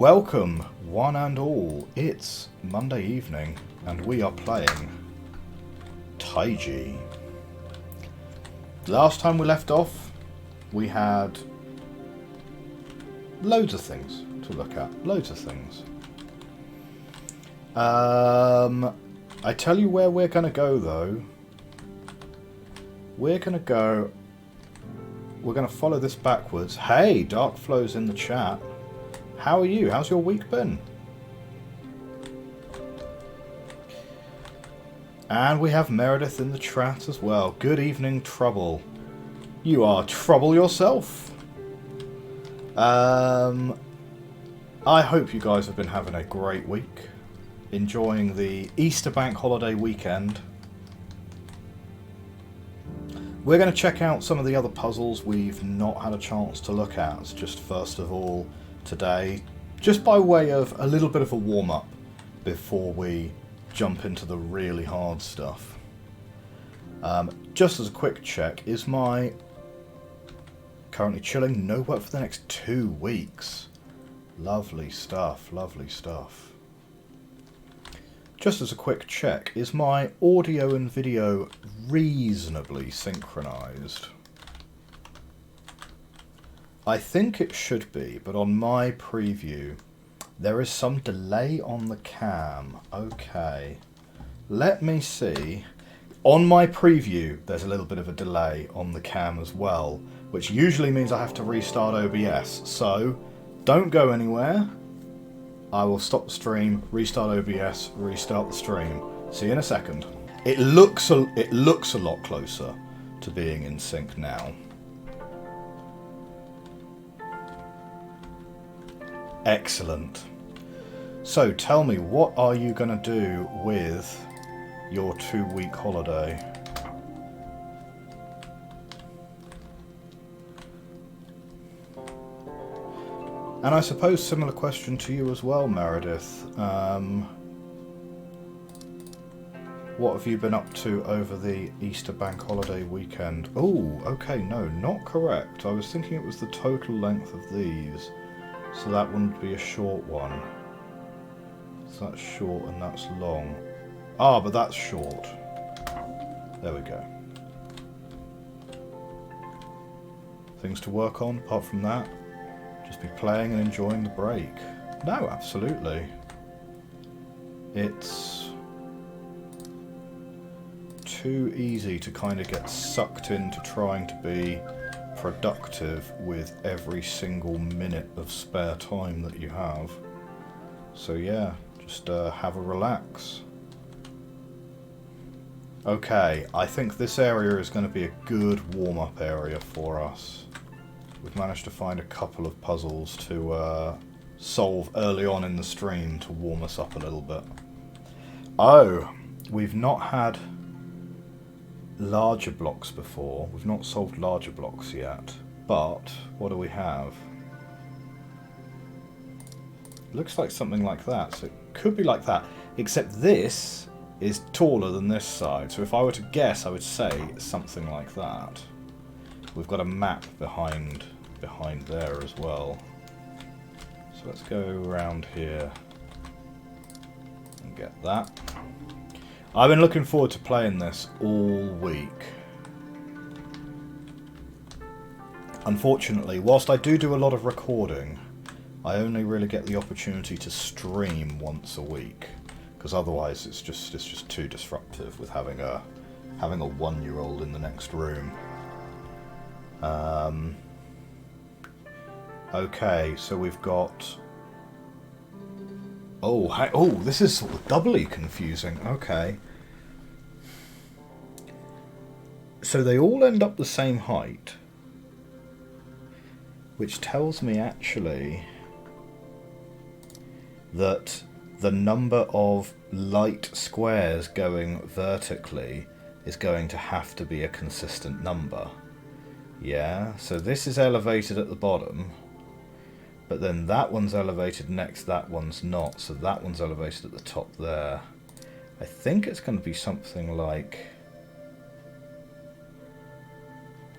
Welcome, one and all. It's Monday evening, and we are playing Taiji. Last time we left off, we had loads of things to look at. Loads of things. I tell you where we're going to go, though. We're going to follow this backwards. Hey, Dark Flow's in the chat. How are you? How's your week been? And we have Meredith in the chat as well. Good evening, Trouble. You are trouble yourself. I hope you guys have been having a great week. Enjoying the Easter bank holiday weekend. We're going to check out some of the other puzzles we've not had a chance to look at. Just first of all, today, just by way of a little bit of a warm-up before we jump into the really hard stuff. Just as a quick check, is my currently chilling? No work for the next 2 weeks. Lovely stuff, lovely stuff. Just as a quick check, is my audio and video reasonably synchronized? I think it should be, but on my preview, there is some delay on the cam. Okay. Let me see. On my preview, there's a little bit of a delay on the cam as well, which usually means I have to restart OBS. So, don't go anywhere. I will stop the stream, restart OBS, restart the stream. See you in a second. It looks a lot closer to being in sync now. Excellent. So tell me, what are you going to do with your 2-week holiday? And I suppose similar question to you as well, Meredith. What have you been up to over the Easter bank holiday weekend? Oh, okay, no, not correct. I was thinking it was the total length of these. So that wouldn't be a short one. So that's short and that's long. Ah, but that's short. There we go. Things to work on, apart from that. Just be playing and enjoying the break. No, absolutely. It's too easy to kind of get sucked into trying to be productive with every single minute of spare time that you have. So yeah, just have a relax. Okay, I think this area is going to be a good warm-up area for us. We've managed to find a couple of puzzles to solve early on in the stream to warm us up a little bit. Oh, we've not had larger blocks before. We've not solved larger blocks yet. But what do we have? Looks like something like that. So it could be like that. Except this is taller than this side. So if I were to guess, I would say something like that. We've got a map behind there as well. So let's go around here and get that. I've been looking forward to playing this all week. Unfortunately, whilst I do a lot of recording, I only really get the opportunity to stream once a week, because otherwise it's just too disruptive with having a 1-year-old in the next room. Okay, so we've got. Oh, this is sort of doubly confusing. Okay. So they all end up the same height, which tells me actually that the number of light squares going vertically is going to have to be a consistent number. Yeah, so this is elevated at the bottom. But then that one's elevated next, that one's not. So that one's elevated at the top there. I think it's going to be something like...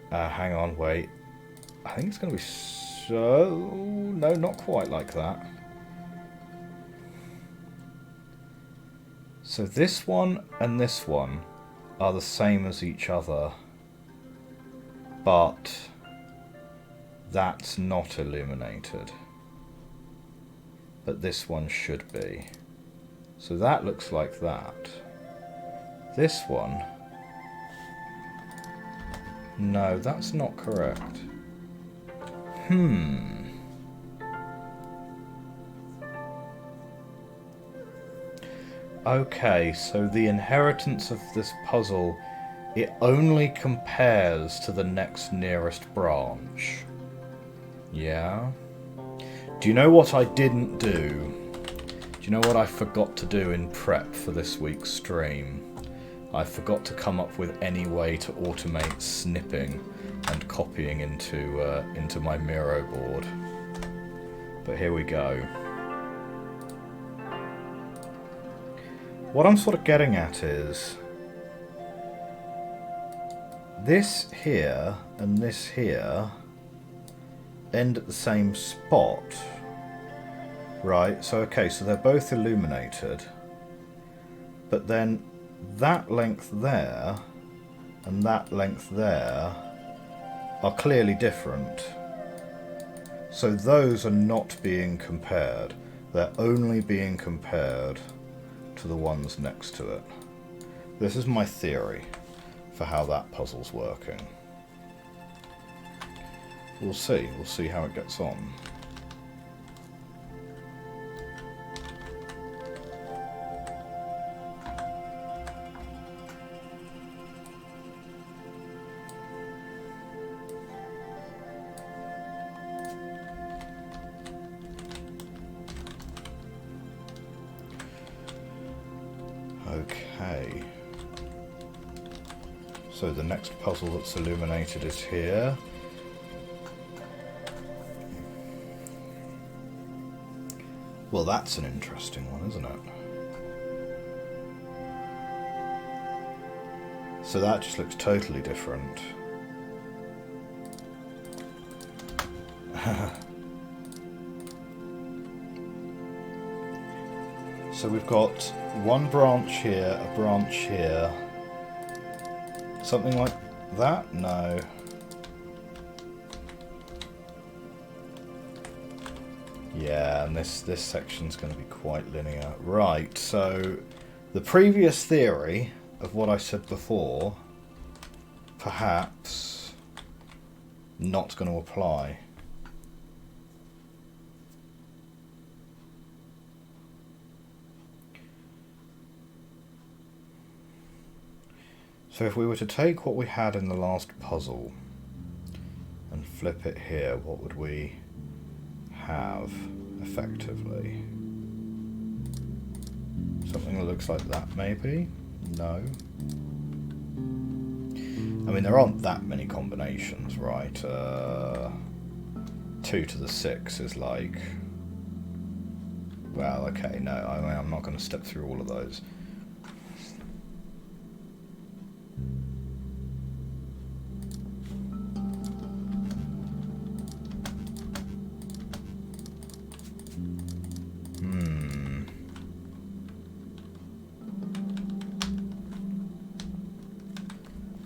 hang on, wait. I think it's going to be so... No, not quite like that. So this one and this one are the same as each other, but that's not illuminated. But this one should be. So that looks like that. This one... No, that's not correct. Okay, so the inheritance of this puzzle, it only compares to the next nearest branch. Yeah? Do you know what I didn't do? Do you know what I forgot to do in prep for this week's stream? I forgot to come up with any way to automate snipping and copying into my Miro board. But here we go. What I'm sort of getting at is this here and this here end at the same spot, right? So okay, so they're both illuminated, but then that length there and that length there are clearly different. So those are not being compared. They're only being compared to the ones next to it. This is my theory for how that puzzle's working. We'll see how it gets on. Okay. So the next puzzle that's illuminated is here. Well, that's an interesting one, isn't it? So that just looks totally different. So we've got one branch here, a branch here. Something like that? No. Yeah, and this section's going to be quite linear. Right, so the previous theory of what I said before, perhaps not going to apply. So if we were to take what we had in the last puzzle and flip it here, what would we have effectively? Something that looks like that, maybe? No. I mean, there aren't that many combinations, right? 2 to the 6 is like... Well, okay, no, I mean, I'm not going to step through all of those.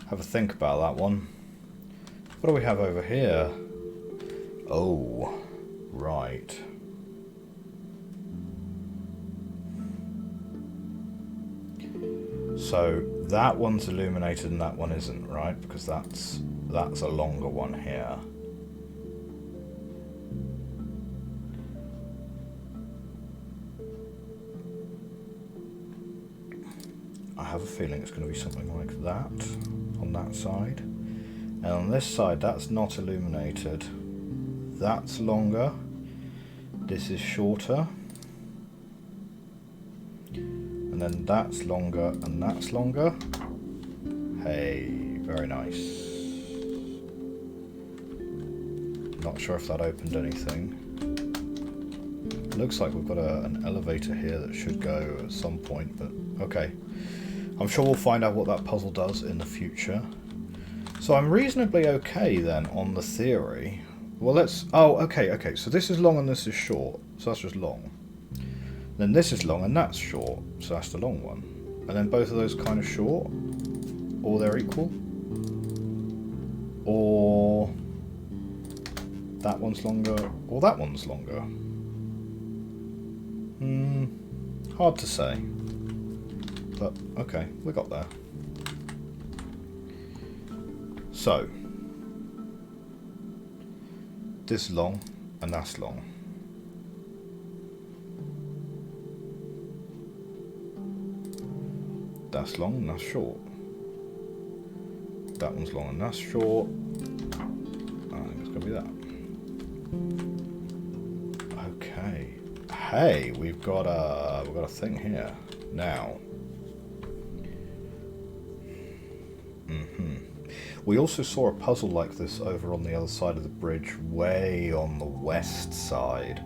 Have a think about that one. What do we have over here? Oh, right. So that one's illuminated and that one isn't, right? Because that's a longer one here. I have a feeling it's going to be something like that on that side. And on this side, that's not illuminated. That's longer. This is shorter. And then that's longer and that's longer. Hey, very nice. Not sure if that opened anything. Looks like we've got an elevator here that should go at some point, but okay. I'm sure we'll find out what that puzzle does in the future. So I'm reasonably okay then on the theory. Well, let's... Oh, okay. So this is long and this is short. So that's just long. Then this is long and that's short. So that's the long one. And then both of those kind of short? Or they're equal? Or that one's longer, or that one's longer? Hard to say. But, okay, we got there. So, this long, and that's long. That's long and that's short. That one's long and that's short. I think it's gonna be that. Okay. Hey, we've got a thing here now. We also saw a puzzle like this over on the other side of the bridge, way on the west side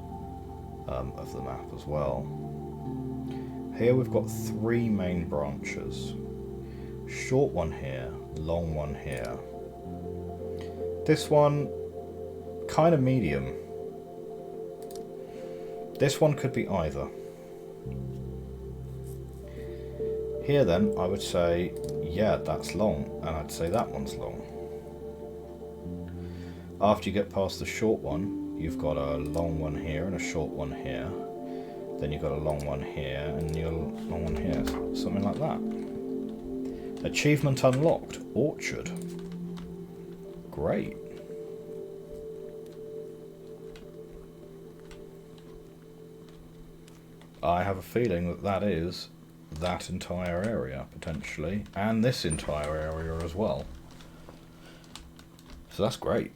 of the map as well. Here we've got 3 main branches. Short one here, long one here. This one, kind of medium. This one could be either. Here then, I would say, yeah, that's long, and I'd say that one's long. After you get past the short one, you've got a long one here and a short one here. Then you've got a long one here and you've got a long one here. Something like that. Achievement unlocked. Orchard. Great. I have a feeling that that is that entire area, potentially. And this entire area as well. So that's great.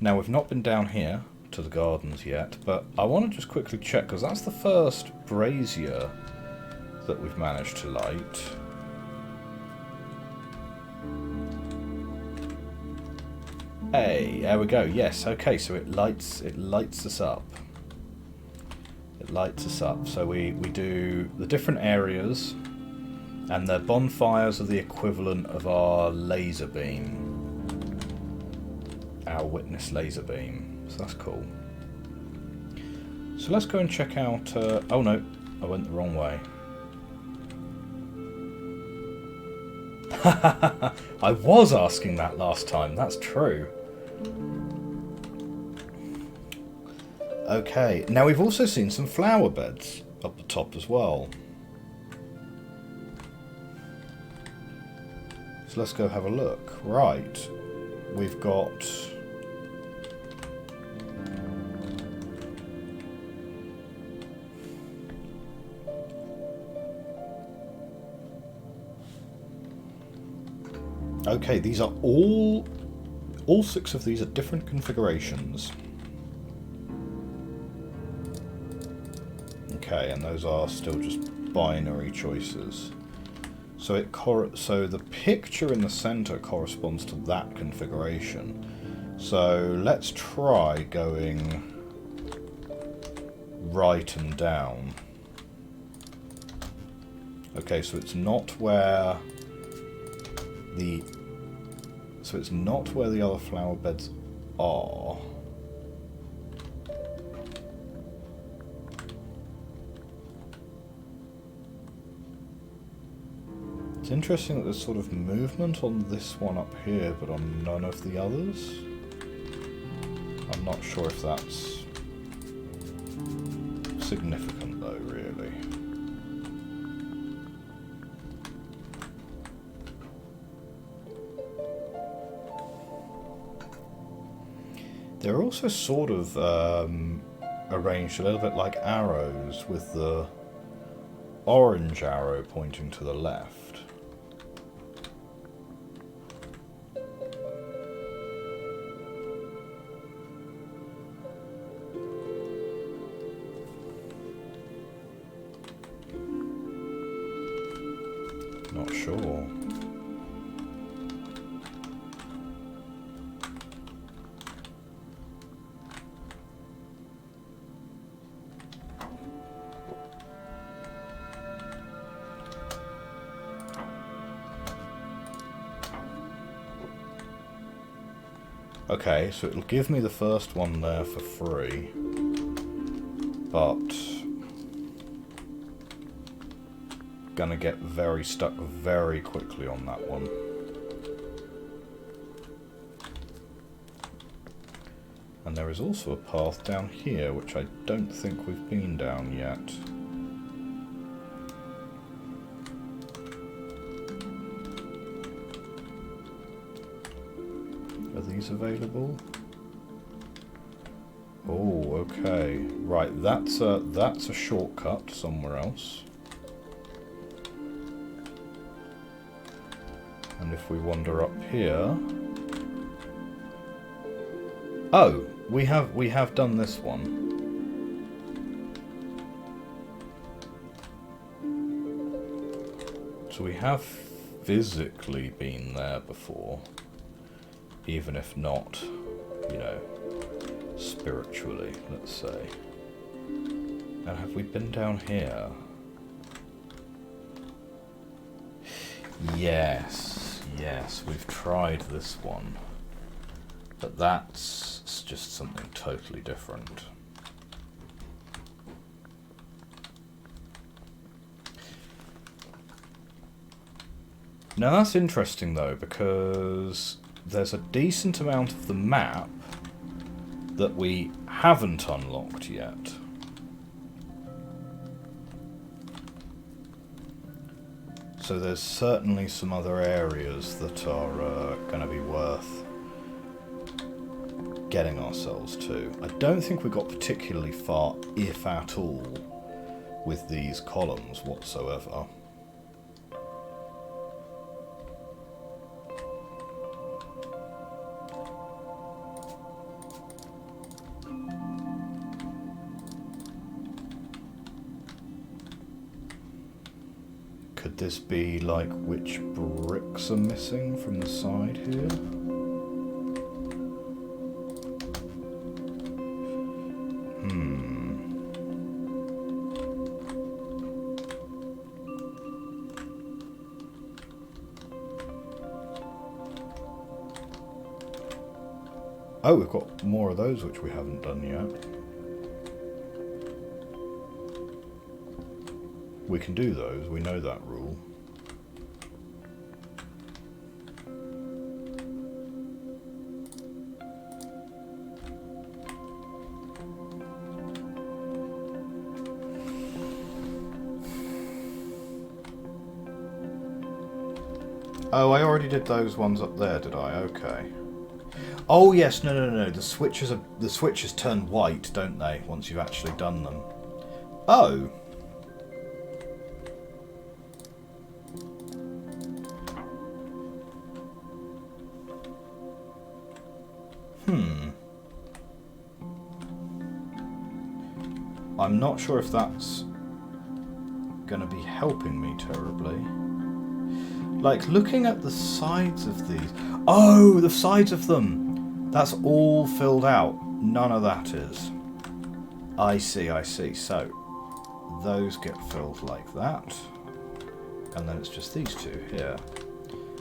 Now, we've not been down here to the gardens yet, but I want to just quickly check, because that's the first brazier that we've managed to light. Hey, there we go. Yes, okay, so it lights us up. It lights us up. So we do the different areas, and the bonfires are the equivalent of our laser beam. Our witness laser beam. So that's cool. So let's go and check out... oh no, I went the wrong way. I was asking that last time, that's true. Okay, now we've also seen some flower beds up the top as well. So let's go have a look. Right, we've got... Okay, these are all 6 of these are different configurations. Okay, and those are still just binary choices. So so the picture in the center corresponds to that configuration. So let's try going right and down. Okay, so it's not where the other flower beds are. It's interesting that there's sort of movement on this one up here, but on none of the others. I'm not sure if that's significant though, really. They're also sort of arranged a little bit like arrows, with the orange arrow pointing to the left. Not sure. Okay, so it'll give me the first one there for free, but gonna get very stuck very quickly on that one. And there is also a path down here, which I don't think we've been down yet. Are these available? Oh, okay. Right, that's a shortcut somewhere else. And if we wander up here... Oh, we have done this one. So we have physically been there before, even if not, you know, spiritually, let's say. And have we been down here? Yes, we've tried this one. But that's just something totally different. Now that's interesting though, because there's a decent amount of the map that we haven't unlocked yet. So there's certainly some other areas that are going to be worth getting ourselves to. I don't think we got particularly far, if at all, with these columns whatsoever. Could this be like which bricks are missing from the side here? Oh, we've got more of those which we haven't done yet. We can do those, we know that rule. Oh, I already did those ones up there, did I? Okay. Oh yes, no. The switches turn white, don't they? Once you've actually done them. Oh. I'm not sure if that's going to be helping me terribly. Like, looking at the sides of these... Oh, the sides of them! That's all filled out. None of that is. I see. So, those get filled like that. And then it's just these two here.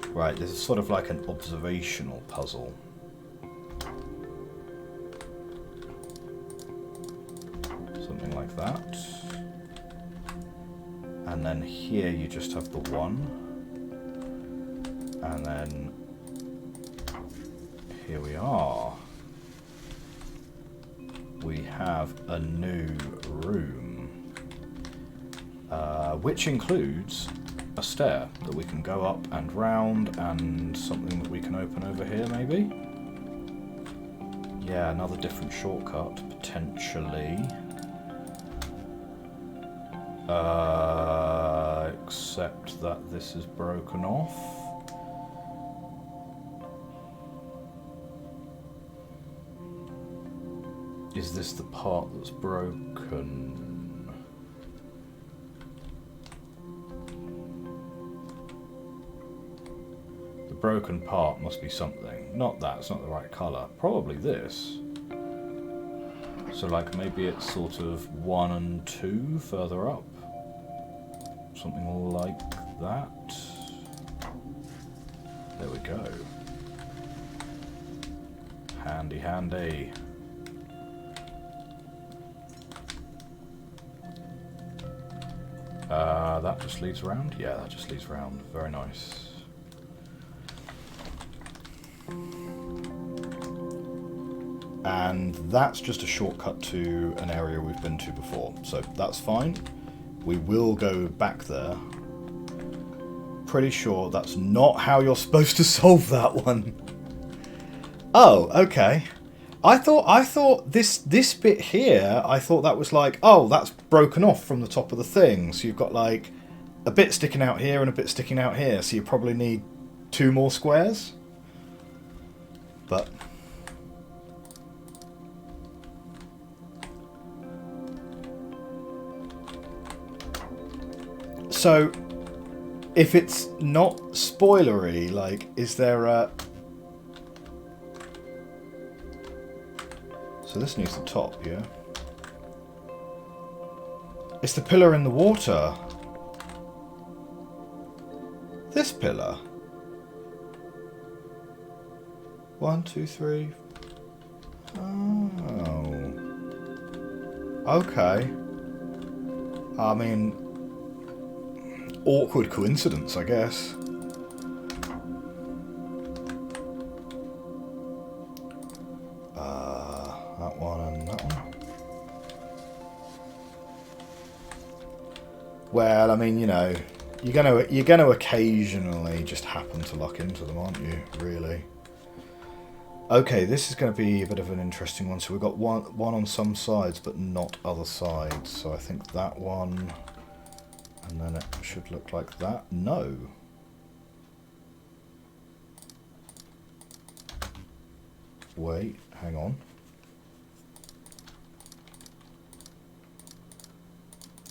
Right, this is sort of like an observational puzzle. Something like that. And then here you just have the one. And then here we are. We have a new room, which includes a stair that we can go up and round, and something that we can open over here maybe. Yeah, another different shortcut, potentially. Except that this is broken off. Is this the part that's broken? The broken part must be something. Not that, it's not the right colour. Probably this. So like maybe it's sort of 1 and 2 further up. Something like that. There we go. Handy, handy. That just leads around? Yeah, that just leads around. Very nice. And that's just a shortcut to an area we've been to before. So that's fine. We will go back there. Pretty sure that's not how you're supposed to solve that one. Oh, okay. I thought this bit here, I thought that was like, oh, that's broken off from the top of the thing. So you've got like a bit sticking out here and a bit sticking out here. So you probably need 2 more squares. But so if it's not spoilery, like, is there a... So this needs the top, yeah? It's the pillar in the water. This pillar. 1, 2, 3. Oh. Okay. I mean, awkward coincidence, I guess. That one and that one. Well, I mean, you know, you're gonna occasionally just happen to luck into them, aren't you? Really. Okay, this is going to be a bit of an interesting one. So we've got one on some sides, but not other sides. So I think that one, and then it should look like that. No. Wait, hang on.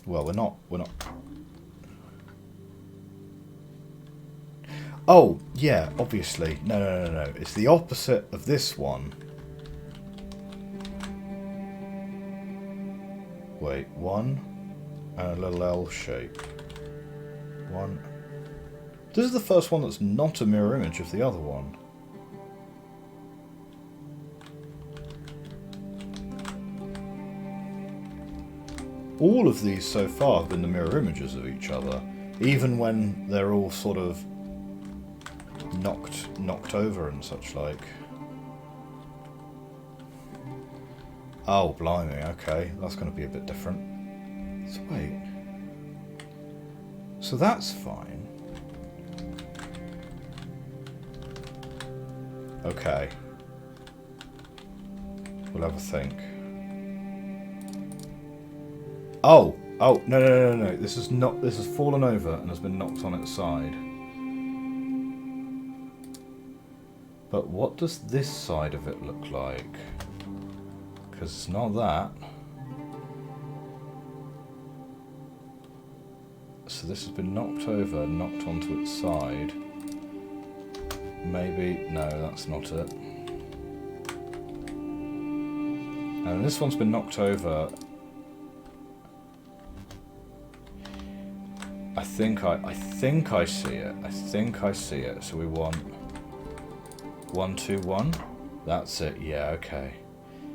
Well, we're not. Oh, yeah, obviously. No. It's the opposite of this one. Wait, 1 and a little L shape. 1. This is the first one that's not a mirror image of the other one. All of these so far have been the mirror images of each other, even when they're all sort of knocked over and such like. Oh, blimey, okay, that's going to be a bit different. So wait. So that's fine. Okay. We'll have a think. Oh, no. This has fallen over and has been knocked on its side. But what does this side of it look like? Because it's not that. So this has been knocked over, knocked onto its side. Maybe, no, that's not it. And this one's been knocked over. I think I see it. So we want 1, 2, 1. That's it. Yeah, okay.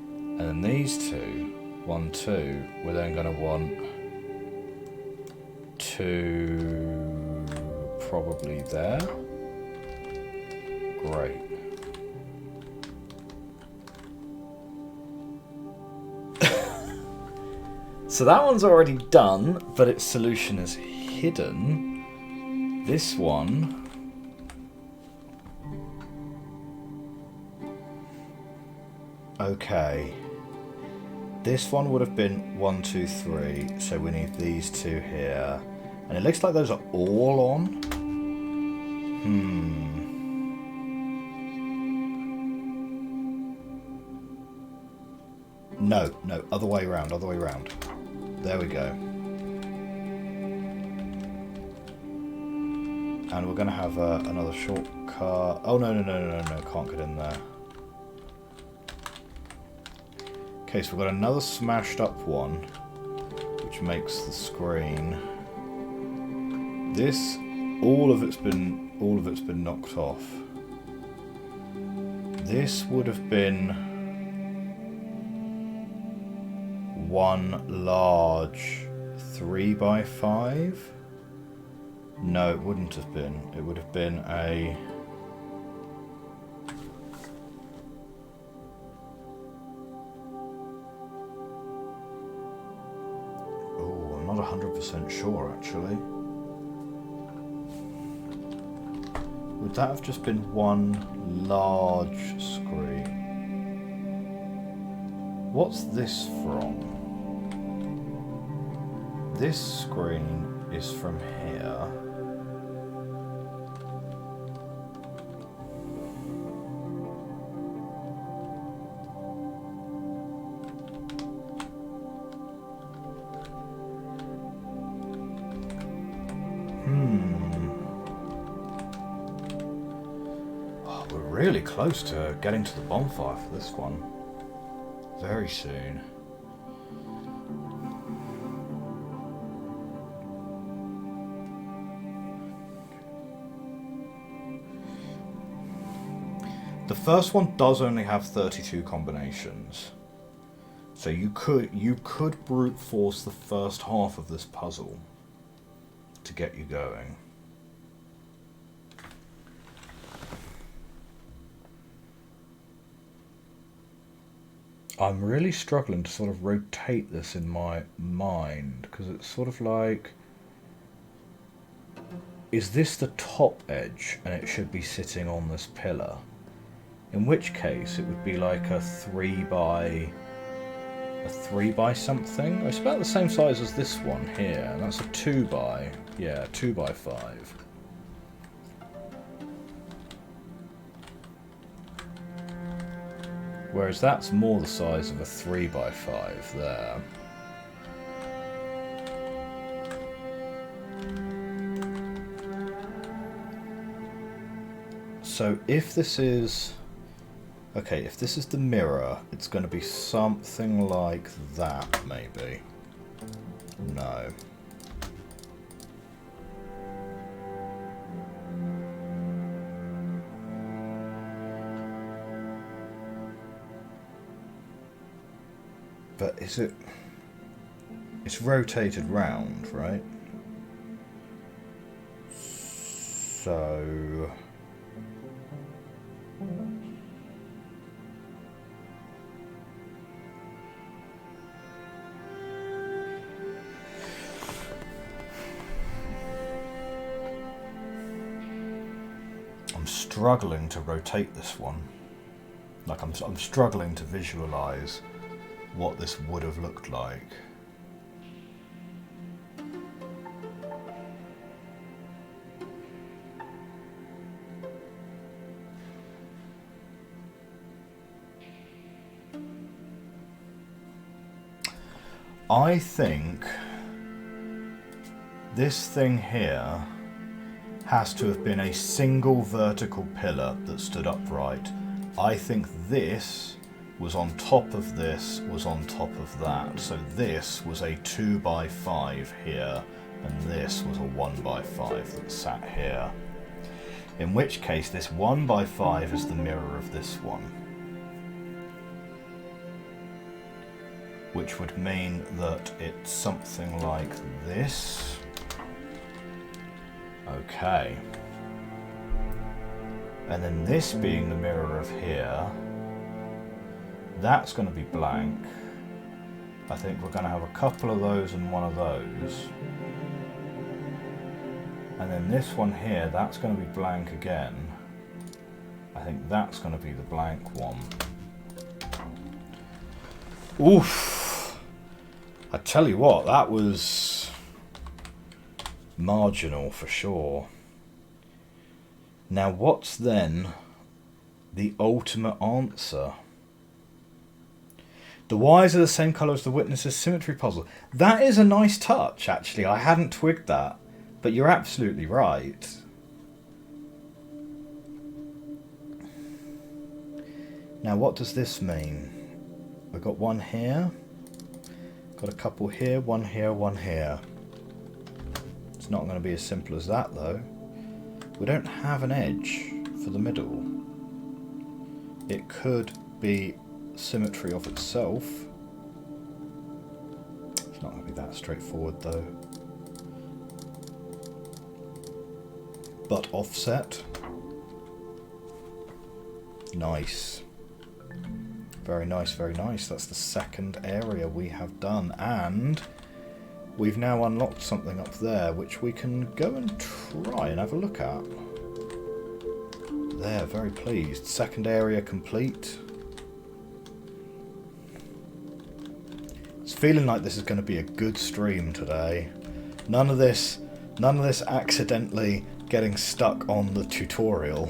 And then these two, 1, 2. We're then going to want 2, probably there. Great. So that one's already done, but its solution is hidden. This one. Okay. This one would have been 1, 2, 3. So we need these two here. And it looks like those are all on. No, other way around. There we go. And we're going to have another shortcut. Oh, no, can't get in there. Okay, so we've got another smashed up one, which makes the screen. This, all of it's been knocked off. This would have been one large 3x5. No, it wouldn't have been. It would have been a... Oh, I'm not 100% sure, actually. Would that have just been one large screen? What's this from? This screen is from here. Oh, we're really close to getting to the bonfire for this one. Very soon. The first one does only have 32 combinations. So you could brute force the first half of this puzzle to get you going. I'm really struggling to sort of rotate this in my mind, because it's sort of like, is this the top edge and it should be sitting on this pillar? In which case it would be like a 3 by something. It's about the same size as this one here, and that's a 2 by 5. Whereas that's more the size of a 3 by 5 there. So if this is... Okay, if this is the mirror, it's going to be something like that, maybe. No. But is it... It's rotated round, right? So... I'm struggling to rotate this one. Like, I'm struggling to visualize what this would have looked like. I think this thing here has to have been a single vertical pillar that stood upright. I think this was on top of this, was on top of that. So this was a 2 by 5 here, and this was a 1 by 5 that sat here. In which case this 1 by 5 is the mirror of this one. Which would mean that it's something like this. Okay. And then this being the mirror of here, that's going to be blank. I think we're going to have a couple of those and one of those. And then this one here, that's going to be blank again. I think that's going to be the blank one. Oof! I tell you what, that was marginal for sure. Now what's then the ultimate answer? The wires are the same colour as the witness's symmetry puzzle. That is a nice touch, actually. I hadn't twigged that, but you're absolutely right. Now what does this mean? We've got one here, got a couple here, one here, one here. It's not going to be as simple as that though. We don't have an edge for the middle. It could be symmetry of itself. It's not going to be that straightforward though. but offset. Nice. Very nice, very nice. That's the second area we have done, and we've now unlocked something up there which we can go and try and have a look at. There, very pleased. Second area complete. It's feeling like this is going to be a good stream today. None of this accidentally getting stuck on the tutorial,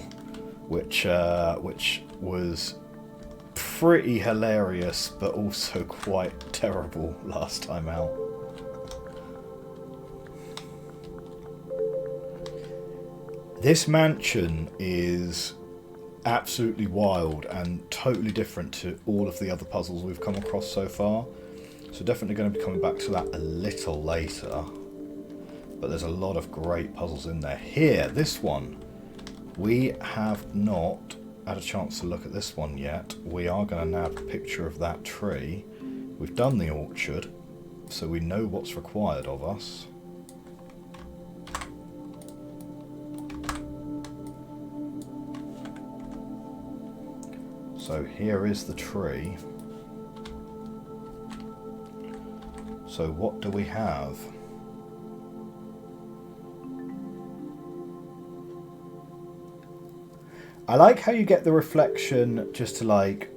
which was pretty hilarious, but also quite terrible last time out. This mansion is absolutely wild and totally different to all of the other puzzles we've come across so far. So definitely going to be coming back to that a little later. But there's a lot of great puzzles in there. Here, this one, we have not had a chance to look at this one yet. We are going to nab a picture of that tree. We've done the orchard, so we know what's required of us. So here is the tree. So what do we have? I like how you get the reflection just to, like,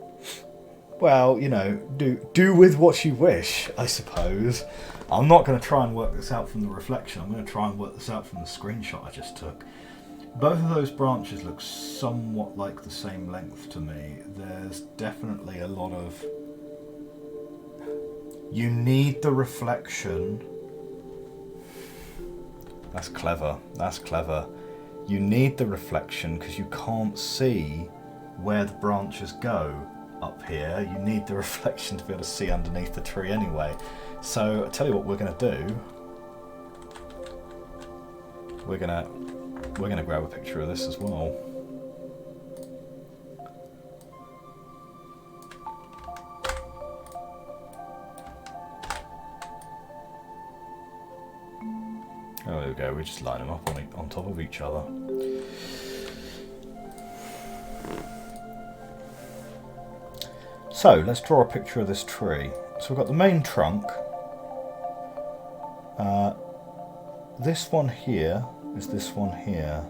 well, you know, do with what you wish, I suppose. I'm not going to try and work this out from the reflection. I'm going to try and work this out from the screenshot I just took. Both of those branches look somewhat like the same length to me. There's definitely a lot of... You need the reflection. That's clever. That's clever. You need the reflection because you can't see where the branches go up here. You need the reflection to be able to see underneath the tree anyway. So I'll tell you what we're going to do. We're going to grab a picture of this as well. Oh, there we go. We just line them up on top of each other. So let's draw a picture of this tree. So we've got the main trunk. This one here is this one here.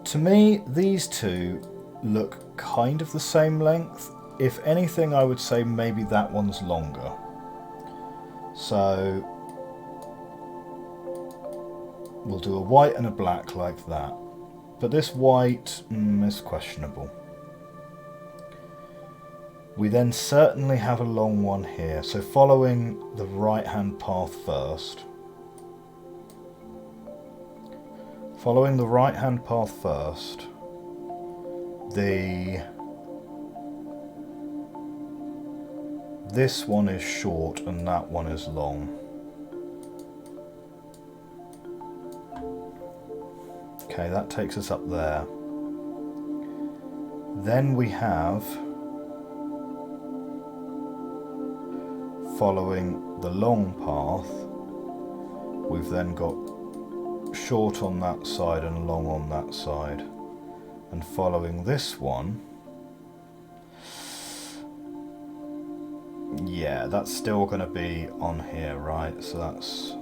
To me, these two look kind of the same length. If anything, I would say maybe that one's longer. So we'll do a white and a black like that. But this white is questionable. We then certainly have a long one here. So following the right-hand path first. Following the right-hand path first, this one is short and that one is long. Okay, that takes us up there. Then we have, following the long path, we've then got short on that side and long on that side. And following this one, yeah, that's still going to be on here, right? So that's,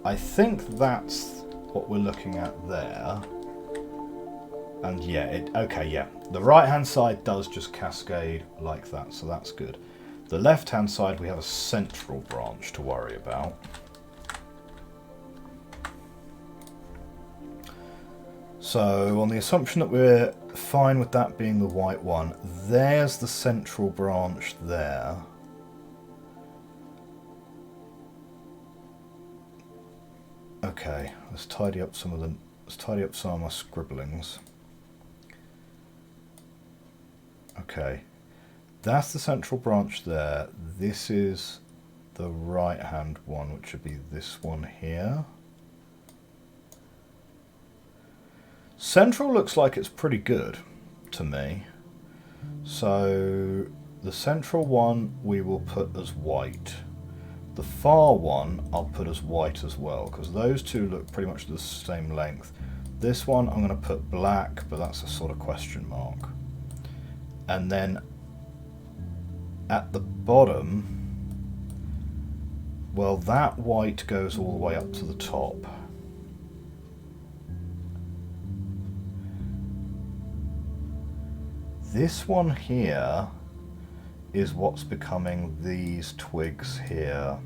I think that's what we're looking at there. And yeah, okay, yeah. The right hand side does just cascade like that, so that's good. The left hand side, we have a central branch to worry about. So on the assumption that we're fine with that being the white one, there's the central branch there. Okay, let's tidy up some of my scribblings. Okay, that's the central branch there. This is the right hand one, which would be this one here. Central looks like it's pretty good to me. So the central one we will put as white. The far one I'll put as white as well, because those two look pretty much the same length. this one I'm going to put black, but that's a sort of question mark. And then at the bottom, well, that white goes all the way up to the top. This one here is what's becoming these twigs here.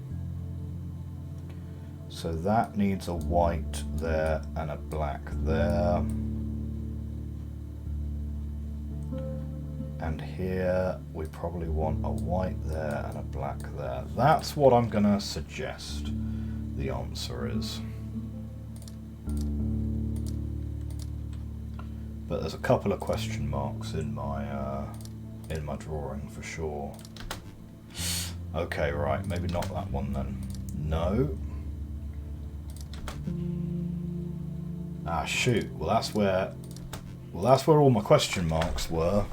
So that needs a white there and a black there. And here we probably want a white there and a black there. That's what I'm going to suggest the answer is. But there's a couple of question marks in my drawing for sure. Okay, right, maybe not that one then. No. Ah, shoot. Well, that's where all my question marks were.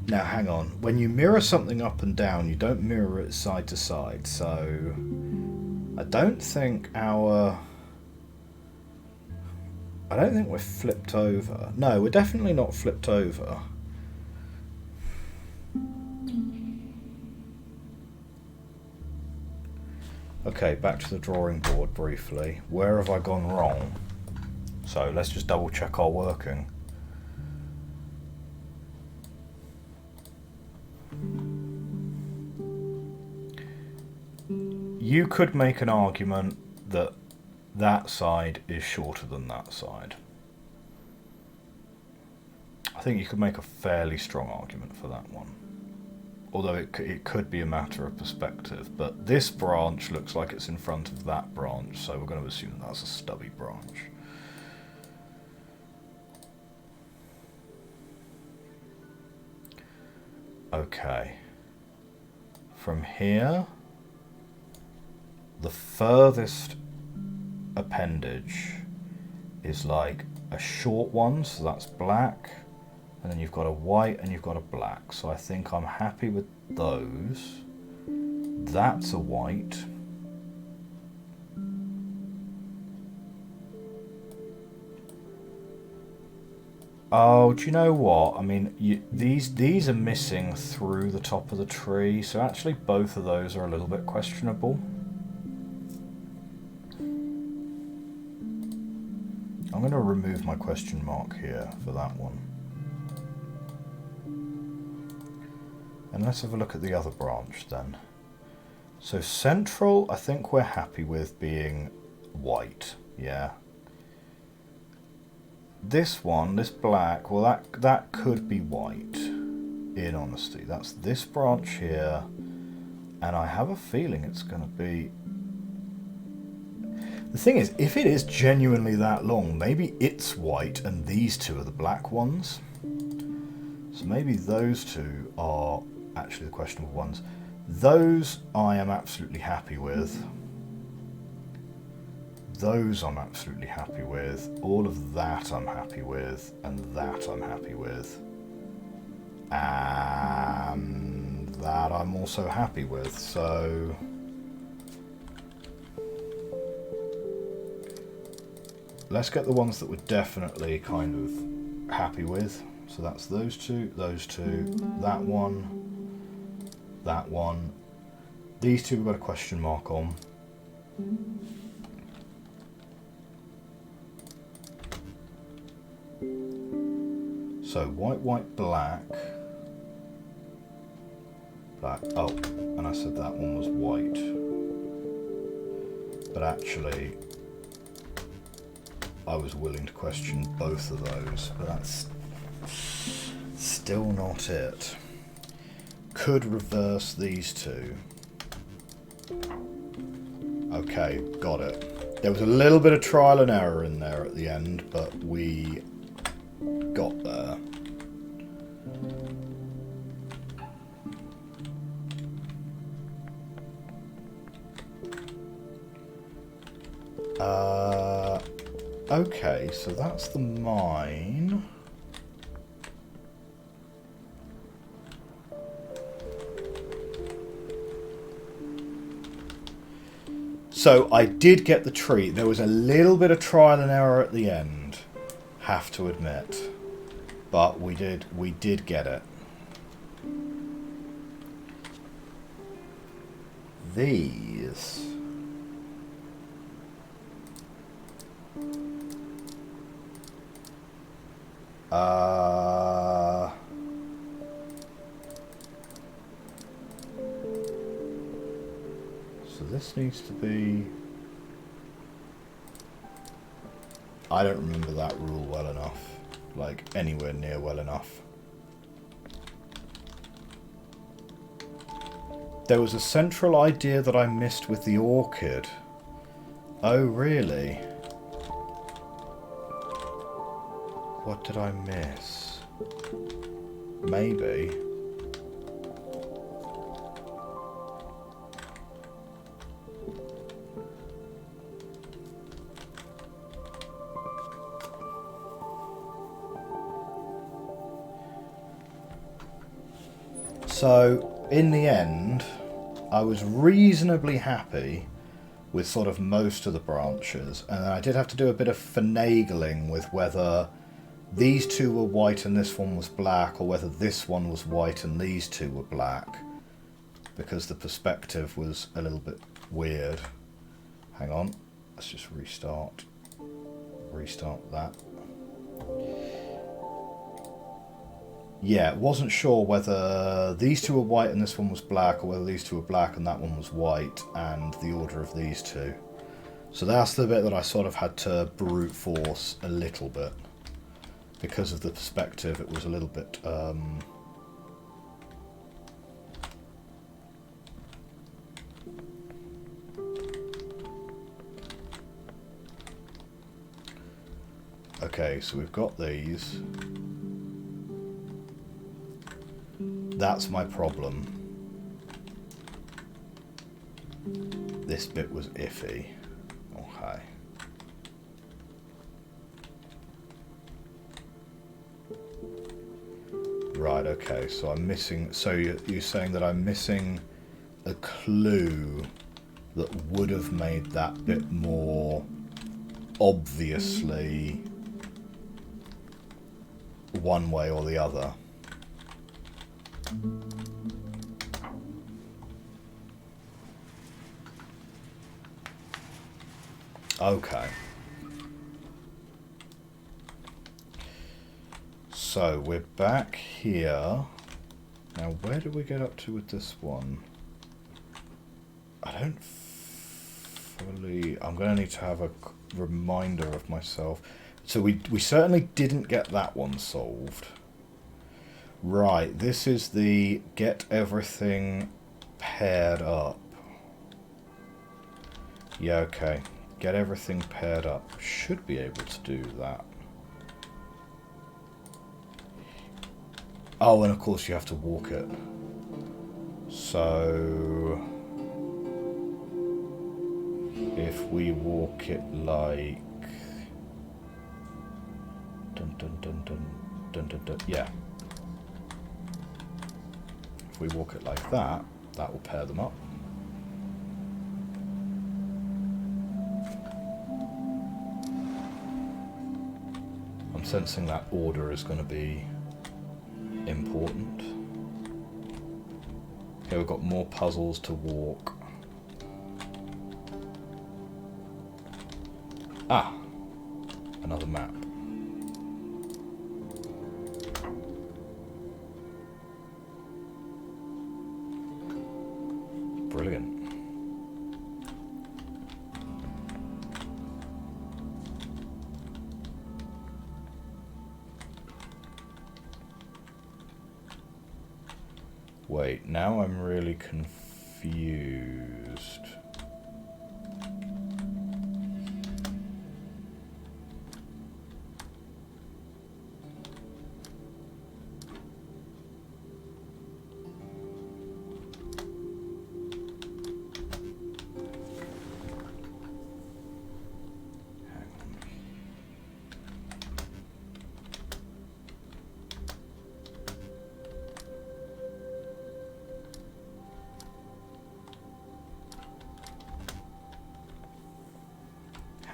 Now, hang on. When you mirror something up and down, you don't mirror it side to side. So, I don't think we're flipped over. No, we're definitely not flipped over. Okay, back to the drawing board briefly. Where have I gone wrong? So let's just double check our working. You could make an argument that that side is shorter than that side. I think you could make a fairly strong argument for that one. Although it could be a matter of perspective, but this branch looks like it's in front of that branch, so we're going to assume that's a stubby branch. Okay. From here, the furthest appendage is like a short one, so that's black. And then you've got a white and you've got a black. So I think I'm happy with those. That's a white. Oh, do you know what? I mean, these are missing through the top of the tree. So actually both of those are a little bit questionable. I'm going to remove my question mark here for that one. And let's have a look at the other branch then. So central, I think we're happy with being white, yeah. This one, this black, well that could be white, in honesty. That's this branch here, and I have a feeling it's going to be... The thing is, if it is genuinely that long, maybe it's white and these two are the black ones. So maybe those two are actually the questionable ones. Those I am absolutely happy with. Those I'm absolutely happy with. All of that I'm happy with. And that I'm happy with. And that I'm also happy with. So... let's get the ones that we're definitely kind of happy with. So that's those two, that one. That one. These two we've got a question mark on. So white, white, black. Black. Oh, and I said that one was white. But actually, I was willing to question both of those, but that's still not it. Could reverse these two. Okay, got it. There was a little bit of trial and error in there at the end, but we got there. Okay, so that's the mine. So I did get the treat. There was a little bit of trial and error at the end, have to admit. But we did get it. These. So this needs to be... I don't remember that rule well enough. Like, anywhere near well enough. There was a central idea that I missed with the orchid. Oh, really? What did I miss? Maybe. So, in the end, I was reasonably happy with sort of most of the branches, and then I did have to do a bit of finagling with whether these two were white and this one was black, or whether this one was white and these two were black, because the perspective was a little bit weird. Hang on, let's just restart that. Yeah, wasn't sure whether these two were white and this one was black, or whether these two were black and that one was white, and the order of these two. So that's the bit that I sort of had to brute force a little bit. Because of the perspective, it was a little bit... Okay, so we've got these. That's my problem. This bit was iffy. Okay. Right, okay, so I'm missing... So you're saying that I'm missing a clue that would have made that bit more obviously one way or the other. Okay. So we're back here. Now where did we get up to with this one? I don't fully... I'm going to need to have a reminder of myself. So we certainly didn't get that one solved. Right, this is the get everything paired up. Yeah, okay. Get everything paired up. Should be able to do that. Oh, and of course you have to walk it. So... if we walk it like... Dun dun dun dun dun dun dun. Yeah. If we walk it like that, that will pair them up. I'm sensing that order is going to be important. Okay, we've got more puzzles to walk. Ah! Another map. Brilliant. Wait, now I'm really confused.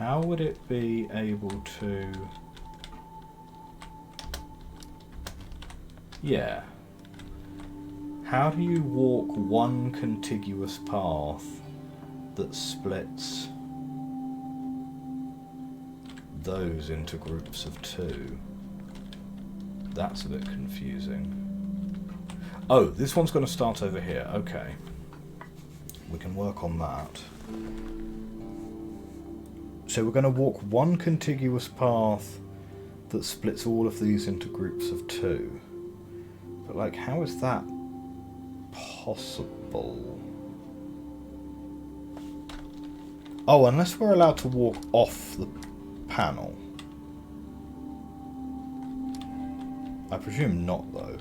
how would it be able to... Yeah. How do you walk one contiguous path that splits those into groups of two? That's a bit confusing. Oh, this one's going to start over here. Okay. We can work on that. So we're going to walk one contiguous path that splits all of these into groups of two. But, like, how is that possible? Oh, unless we're allowed to walk off the panel. I presume not, though.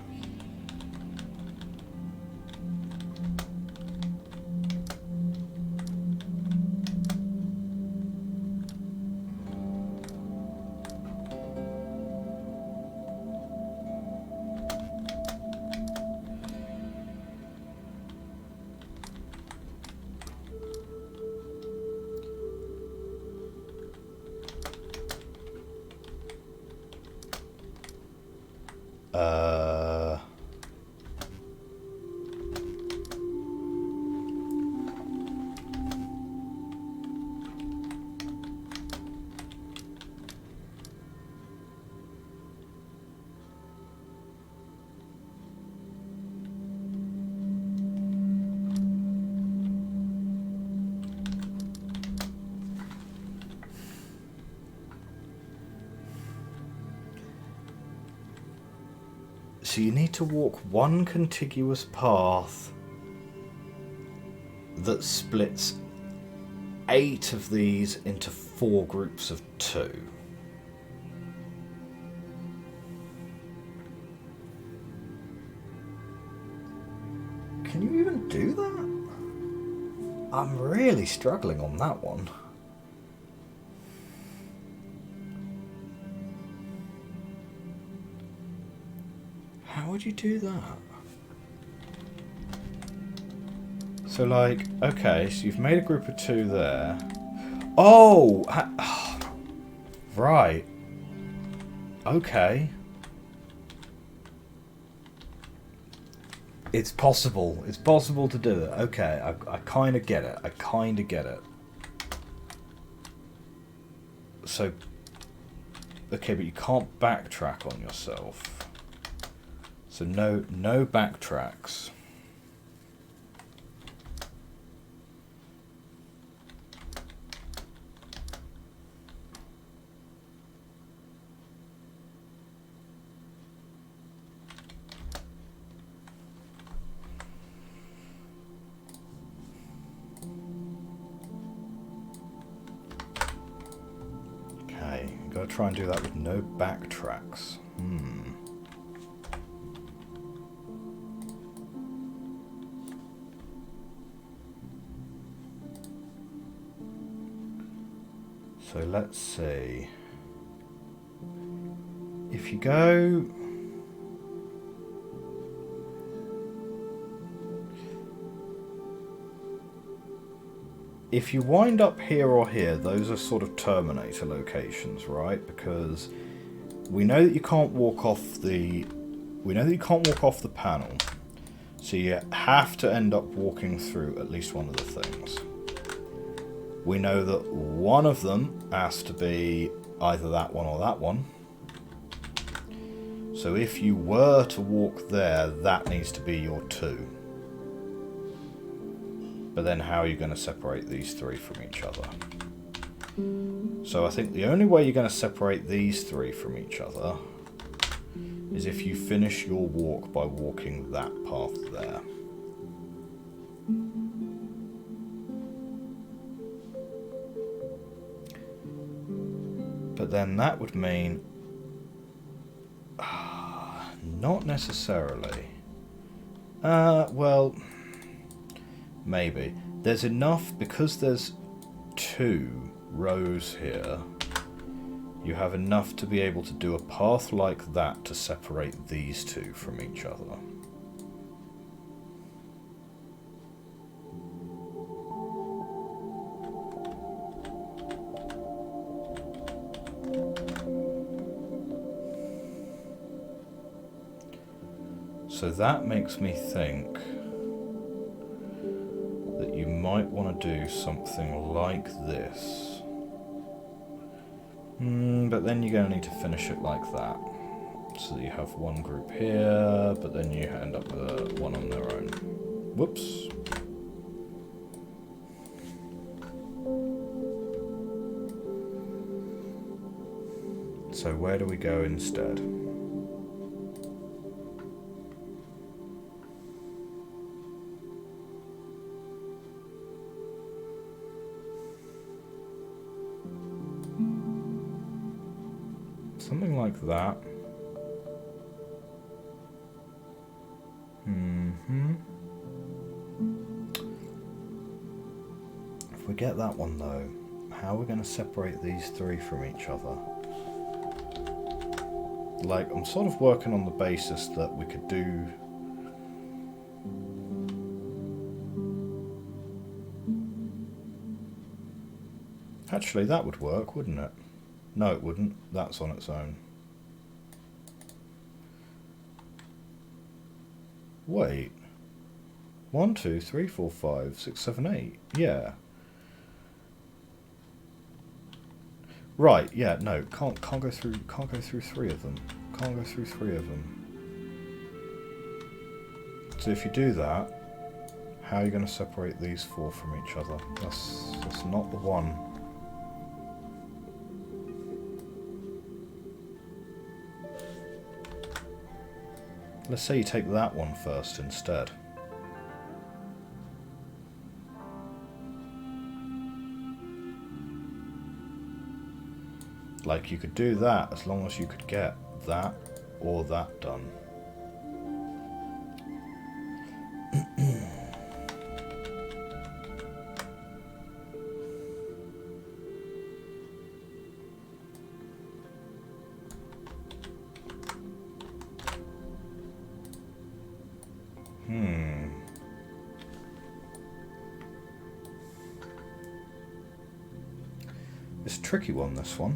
So you need to walk one contiguous path that splits 8 of these into 4 groups of 2. Can you even do that? I'm really struggling on that one. How would you do that? So, like, okay, so you've made a group of 2 there. Oh! Right. Okay. It's possible. It's possible to do it. Okay, I kind of get it. I kind of get it. So, okay, but you can't backtrack on yourself. So no backtracks. Okay, you've got to try and do that with no backtracks. So let's see. If you go... If you wind up here or here, those are sort of terminator locations, right? Because we know that you can't walk off the... We know that you can't walk off the panel. So you have to end up walking through at least one of the things. We know that one of them has to be either that one or that one. So if you were to walk there, that needs to be your 2. But then how are you going to separate these 3 from each other? So I think the only way you're going to separate these 3 from each other is if you finish your walk by walking that path there. But then that would mean... not necessarily. Well, maybe. There's enough, because there's 2 rows here, you have enough to be able to do a path like that to separate these 2 from each other. So that makes me think that you might want to do something like this. But then you're going to need to finish it like that. So that you have one group here, but then you end up with one on their own. Whoops. So where do we go instead? Something like that. If we get that one though, how are we going to separate these three from each other? Like, I'm sort of working on the basis that we could do... Actually, that would work, wouldn't it? No, it wouldn't. That's on its own. Wait. 1, 2, 3, 4, 5, 6, 7, 8. Yeah. Right, yeah, no, can't go through three of them. Can't go through three of them. So if you do that, how are you going to separate these four from each other? That's not the one. Let's say you take that one first instead. Like, you could do that as long as you could get that or that done. It's a tricky one, this one.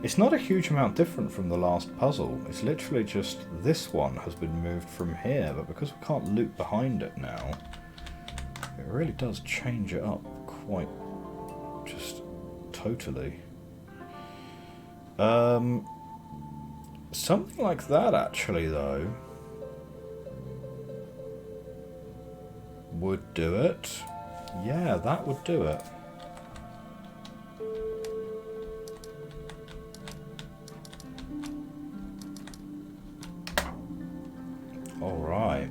It's not a huge amount different from the last puzzle. It's literally just this one has been moved from here, but because we can't loop behind it now, it really does change it up quite just totally. Something like that actually though would do it. Yeah, that would do it. Alright.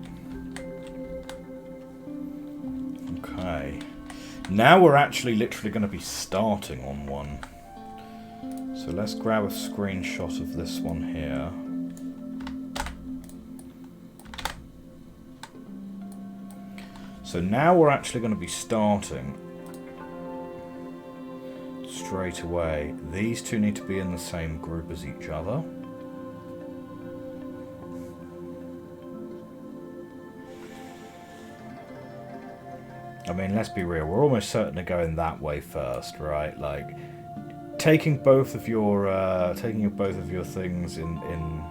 Okay. Now we're actually literally going to be starting on one. So let's grab a screenshot of this one here. So now we're actually going to be starting straight away. These two need to be in the same group as each other. I mean, let's be real, we're almost certain of going that way first, right? Like, taking both of your things in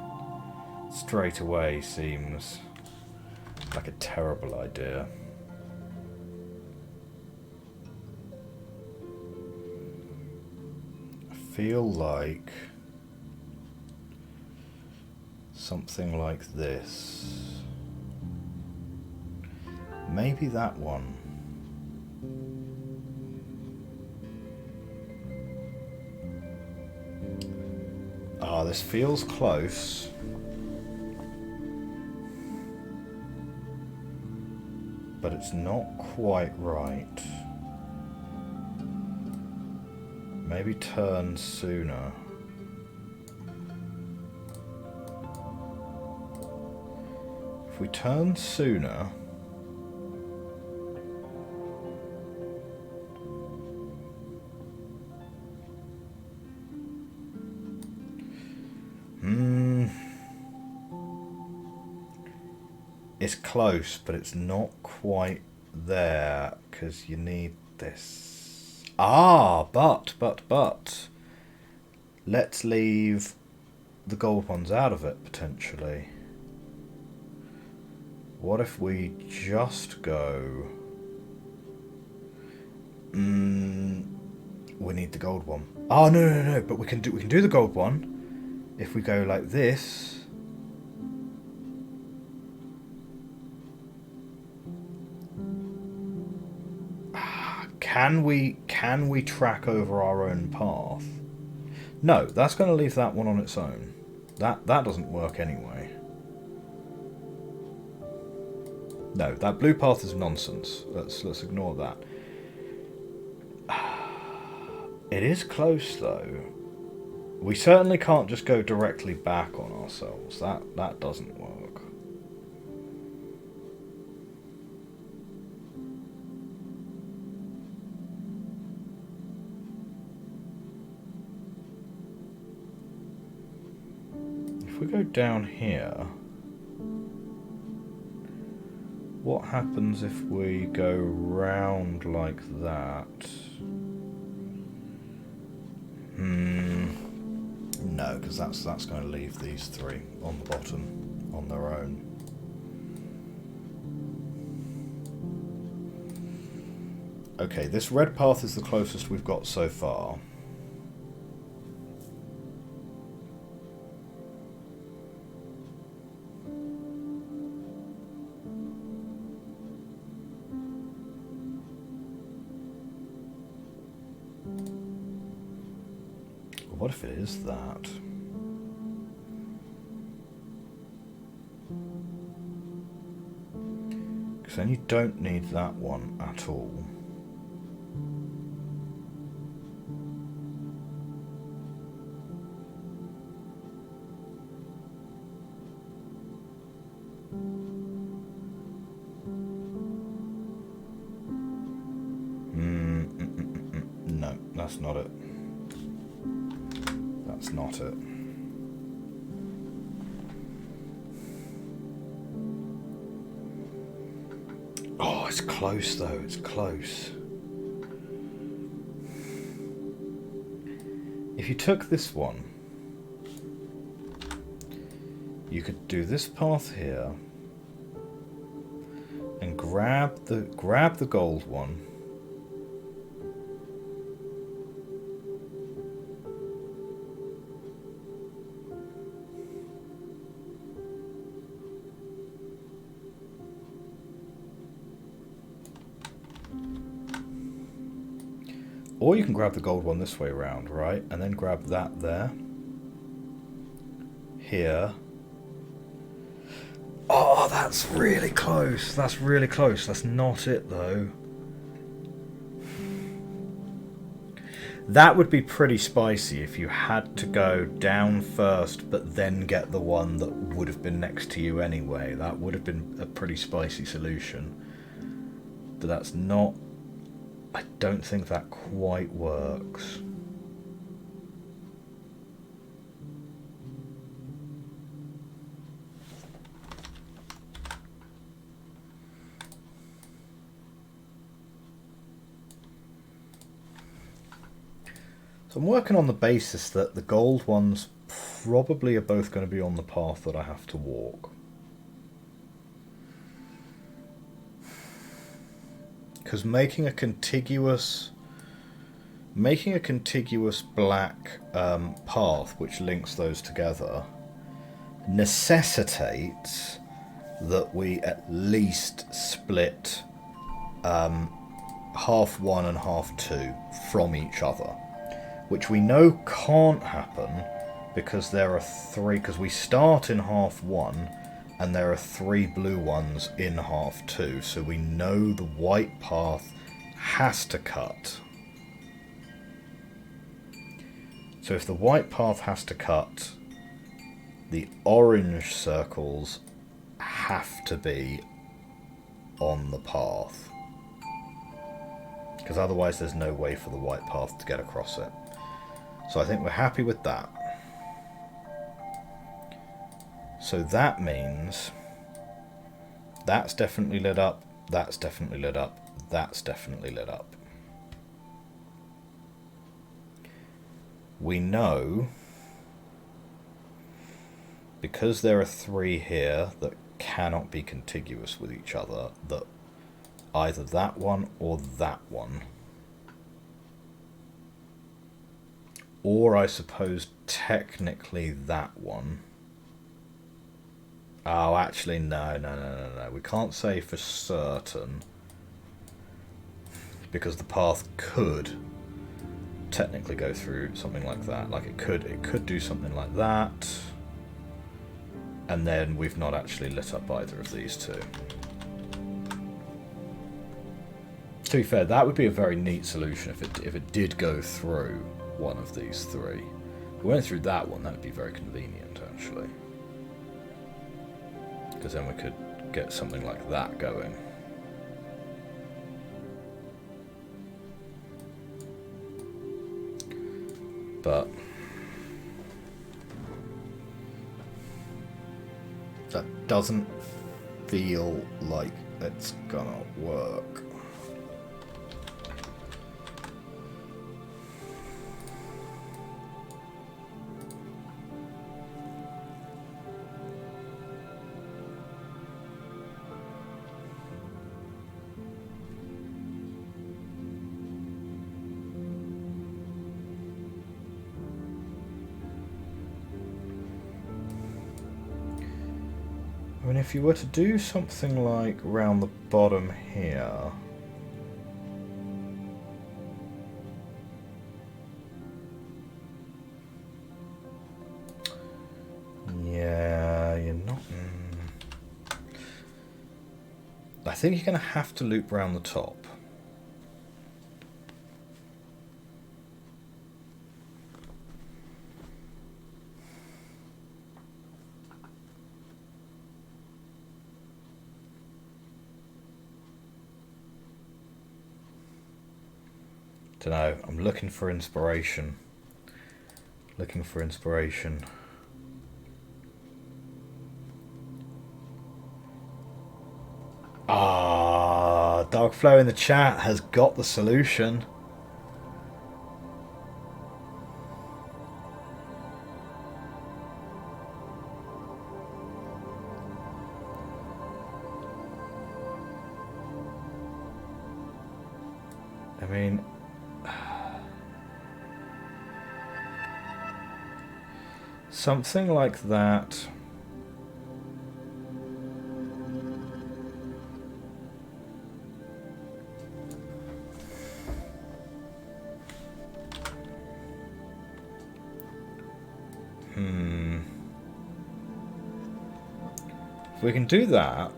straight away seems like a terrible idea. I feel like something like this. Maybe that one. Ah, this feels close. But it's not quite right. Maybe turn sooner. If we turn sooner, It's close, but it's not quite there, because you need this. Ah, but. Let's leave the gold ones out of it, potentially. What if we just go... we need the gold one. Oh, no, but we can do the gold one if we go like this. Can we track over our own path? No, that's going to leave that one on its own. That doesn't work anyway. No, that blue path is nonsense. Let's ignore that. It is close though. We certainly can't just go directly back on ourselves. That doesn't work. If we go down here, what happens if we go round like that? No, because that's going to leave these three on the bottom on their own. Okay, this red path is the closest we've got so far. What if it is that? Because then you don't need that one at all. No, that's not it. That's not it. Oh, it's close though, it's close. If you took this one, you could do this path here and grab the gold one. Or you can grab the gold one this way around, right? And then grab that there. Here. Oh, that's really close. That's really close. That's not it, though. That would be pretty spicy if you had to go down first, but then get the one that would have been next to you anyway. That would have been a pretty spicy solution. But that's not... I don't think that quite works. So I'm working on the basis that the gold ones probably are both going to be on the path that I have to walk. Because making a contiguous black path which links those together necessitates that we at least split half one and half two from each other, which we know can't happen because there are three, because we start in half one and there are three blue ones in half two, so we know the white path has to cut. So if the white path has to cut, the orange circles have to be on the path, because otherwise there's no way for the white path to get across it. So I think we're happy with that. So that means That's definitely lit up. That's definitely lit up. That's definitely lit up. We know, because there are 3 here that cannot be contiguous with each other, that either that one or that one, or I suppose technically that one. Oh, actually, no. We can't say for certain, because the path could technically go through something like that. Like it could do something like that, and then we've not actually lit up either of these two. To be fair, that would be a very neat solution if it did go through one of these 3. If we went through that one, that would be very convenient, actually. Because then we could get something like that going. But that doesn't feel like it's gonna work. I mean, if you were to do something like round the bottom here, yeah, you're not. I think you're going to have to loop round the top. Dunno, I'm looking for inspiration. Looking for inspiration. Ah, Darkflow in the chat has got the solution. I mean, something like that. If we can do that,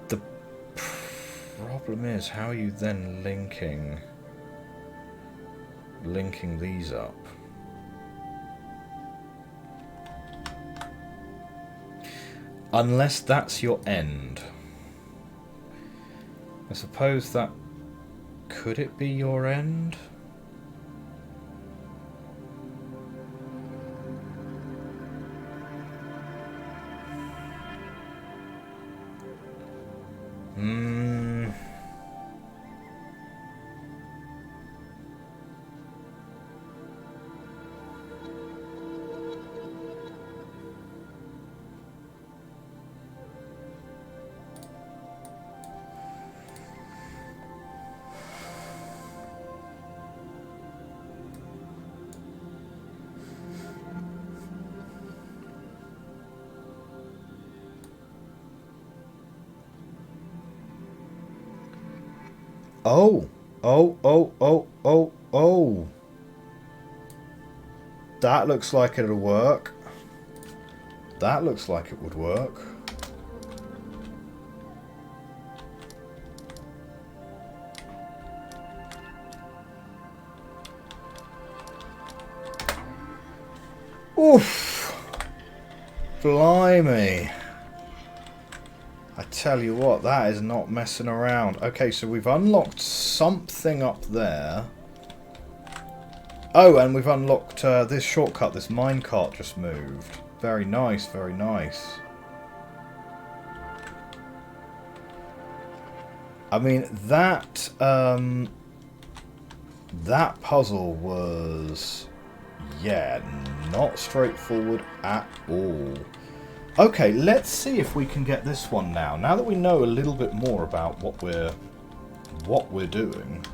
the problem is, how are you then linking these up? Unless that's your end. I suppose that... Could it be your end? Oh. That looks like it'll work. That looks like it would work. Oof. Blimey. I tell you what, that is not messing around. Okay, so we've unlocked something up there. Oh, and we've unlocked this shortcut. This minecart just moved. Very nice, very nice. I mean, that that puzzle was, yeah, not straightforward at all. Okay, let's see if we can get this one now. Now that we know a little bit more about what we're doing.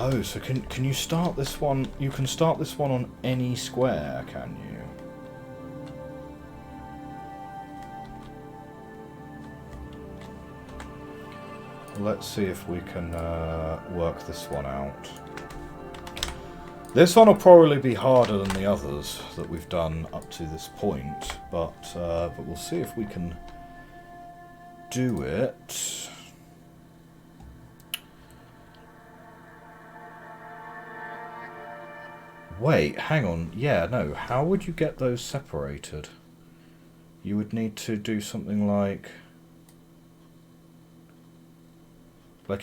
Oh, so can you start this one? You can start this one on any square, can you? Let's see if we can work this one out. This one will probably be harder than the others that we've done up to this point, but we'll see if we can do it. Wait, hang on. Yeah, no. How would you get those separated? You would need to do something like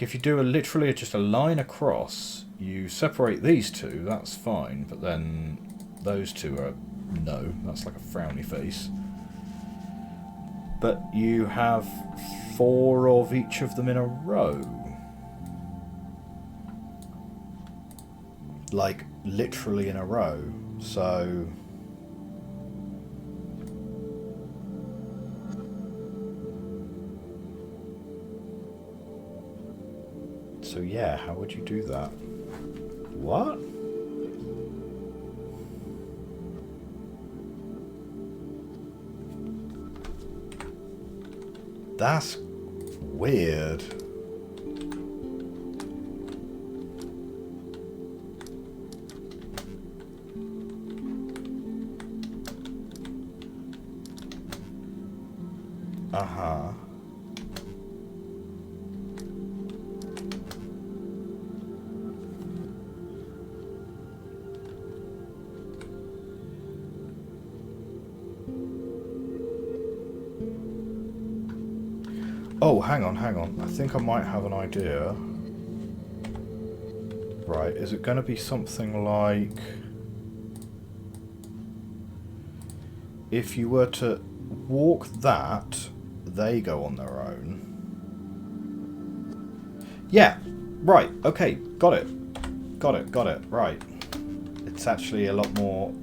if you do literally just a line across, you separate these two, that's fine, but then those two are no, that's like a frowny face. But you have 4 of each of them in a row. Like, literally in a row. So yeah, how would you do that? What? That's weird. Uh-huh. Oh, hang on. I think I might have an idea. Right, is it going to be something like... If you were to walk that, they go on their own. Yeah, right, okay, got it, right. It's actually a lot more...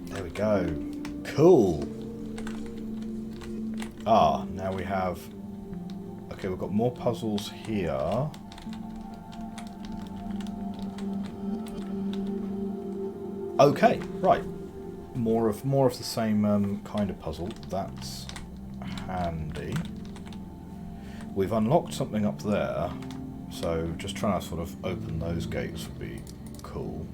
There we go. Cool. Ah, now we have... Okay, we've got more puzzles here. Okay, right. More of the same kind of puzzle. That's handy. We've unlocked something up there, so just trying to sort of open those gates would be cool.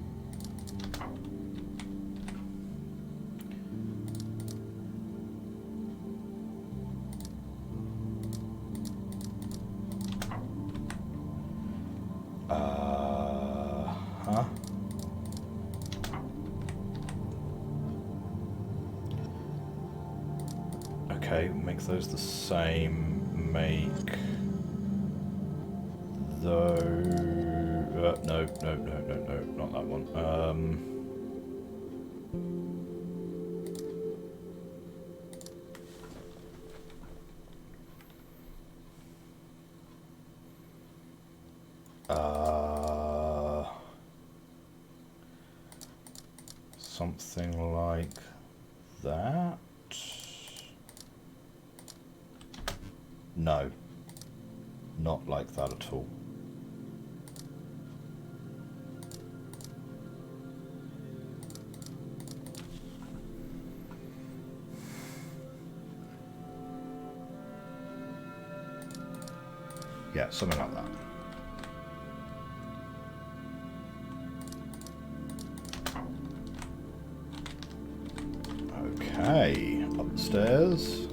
Huh? Okay, make those the same. Make those... no, not that one. Something like that. No, not like that at all. Yeah, something like that. Okay, upstairs.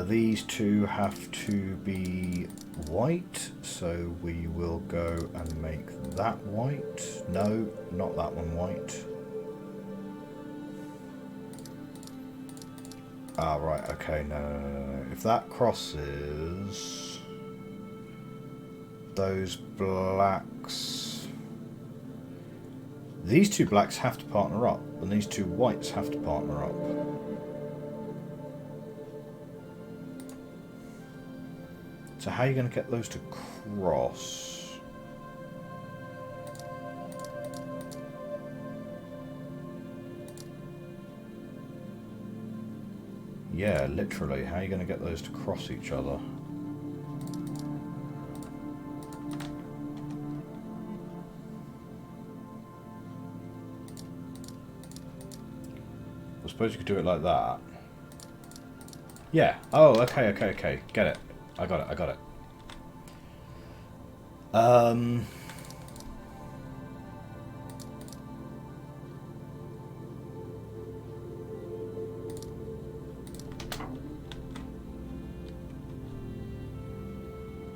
These two have to be white, so we will go and make that white. No, not that one white. Ah, right, okay, no. If that crosses those blacks... These two blacks have to partner up, and these two whites have to partner up. So how are you going to get those to cross? Yeah, literally. How are you going to get those to cross each other? I suppose you could do it like that. Yeah. Oh, okay. Get it. I got it.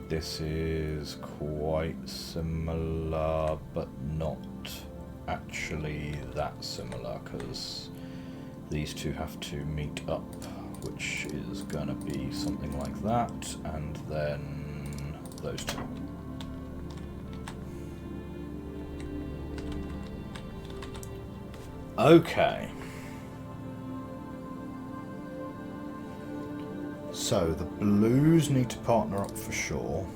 This is quite similar, but not actually that similar, because these two have to meet up, which is gonna be something like that, and then those two. Okay. So the blues need to partner up for sure.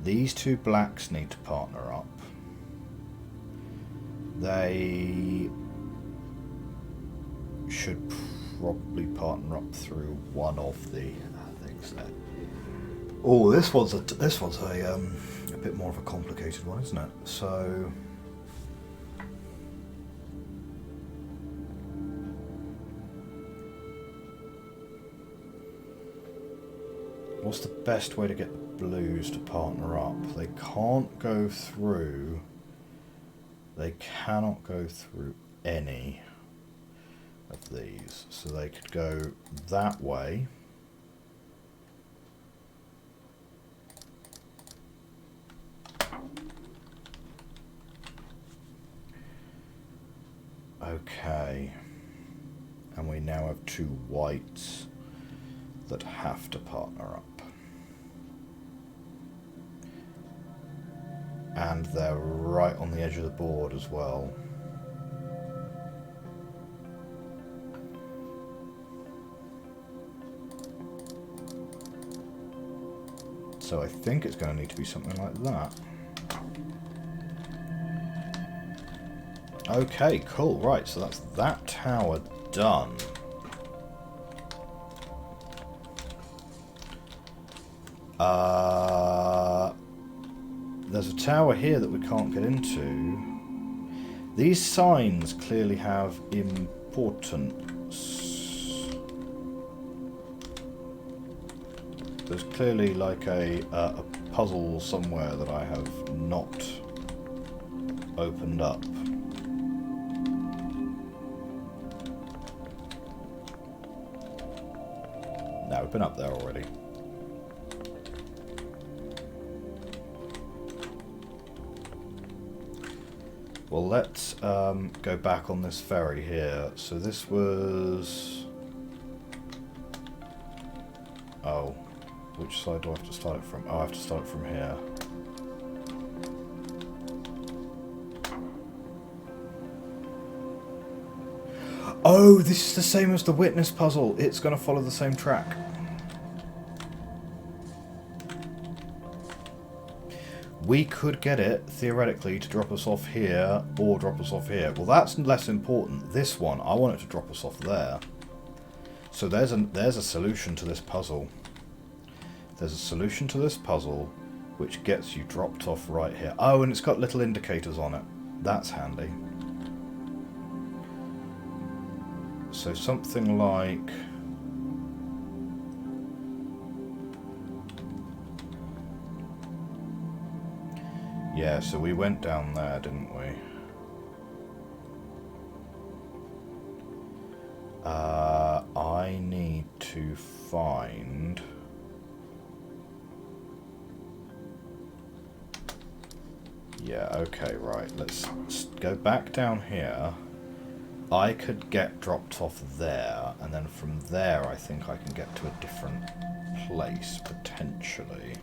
These two blacks need to partner up. They should probably partner up through one of the things there. Oh, this one's a bit more of a complicated one, isn't it? So what's the best way to get the blues to partner up? They can't go through. They cannot go through any of these. So they could go that way. Okay. And we now have two whites that have to partner up. And they're right on the edge of the board as well. So I think it's going to need to be something like that. Okay, cool. Right, so that's that tower done. There's a tower here that we can't get into. These signs clearly have importance. There's clearly like a puzzle somewhere that I have not opened up. No, we've been up there already. Well, let's go back on this ferry here. So this was... Oh, which side do I have to start it from? Oh, I have to start it from here. Oh, this is the same as the witness puzzle. It's going to follow the same track. We could get it, theoretically, to drop us off here or drop us off here. Well, that's less important. This one, I want it to drop us off there. So there's a solution to this puzzle. There's a solution to this puzzle which gets you dropped off right here. Oh, and it's got little indicators on it. That's handy. So something like... Yeah, so we went down there, didn't we? to find... Yeah, okay, right. Let's go back down here. I could get dropped off there, and then from there I think I can get to a different place, potentially.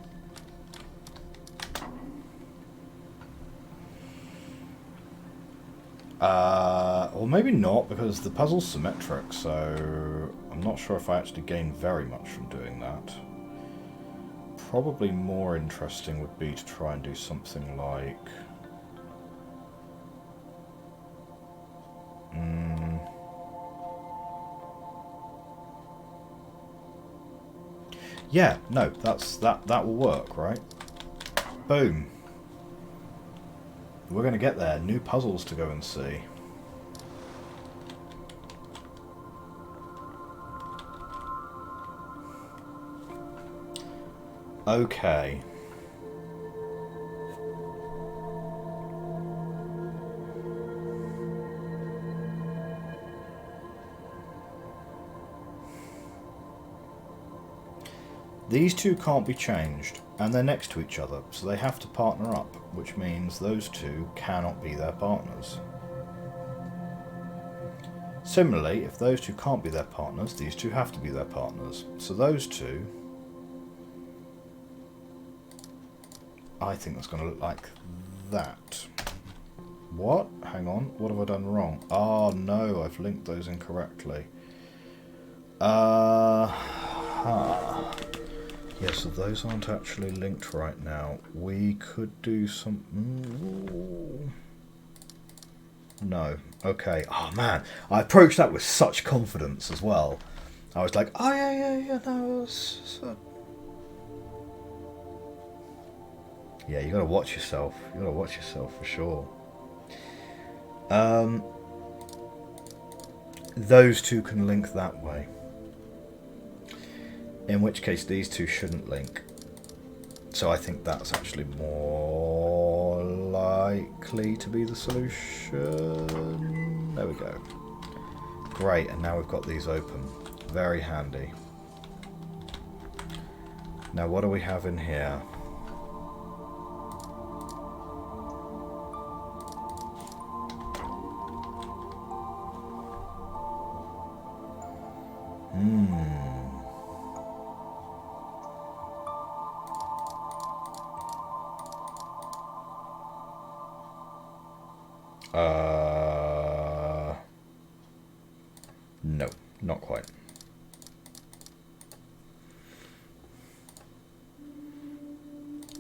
Or maybe not, because the puzzle's symmetric, so I'm not sure if I actually gain very much from doing that. Probably more interesting would be to try and do something like... Yeah, no, that will work, right? Boom. We're going to get there. New puzzles to go and see. Okay. These two can't be changed, and they're next to each other, so they have to partner up, which means those two cannot be their partners. Similarly, if those two can't be their partners, these two have to be their partners. So those two... I think that's going to look like that. What? Hang on, what have I done wrong? Oh no, I've linked those incorrectly. Yeah, so those aren't actually linked right now. We could do some... No. Okay. Oh man, I approached that with such confidence as well. I was like, oh yeah, no, yeah, you gotta watch yourself. You gotta watch yourself for sure. Those two can link that way. In which case these two shouldn't link. So I think that's actually more likely to be the solution. There we go. Great, and now we've got these open. Very handy. Now what do we have in here? No, not quite.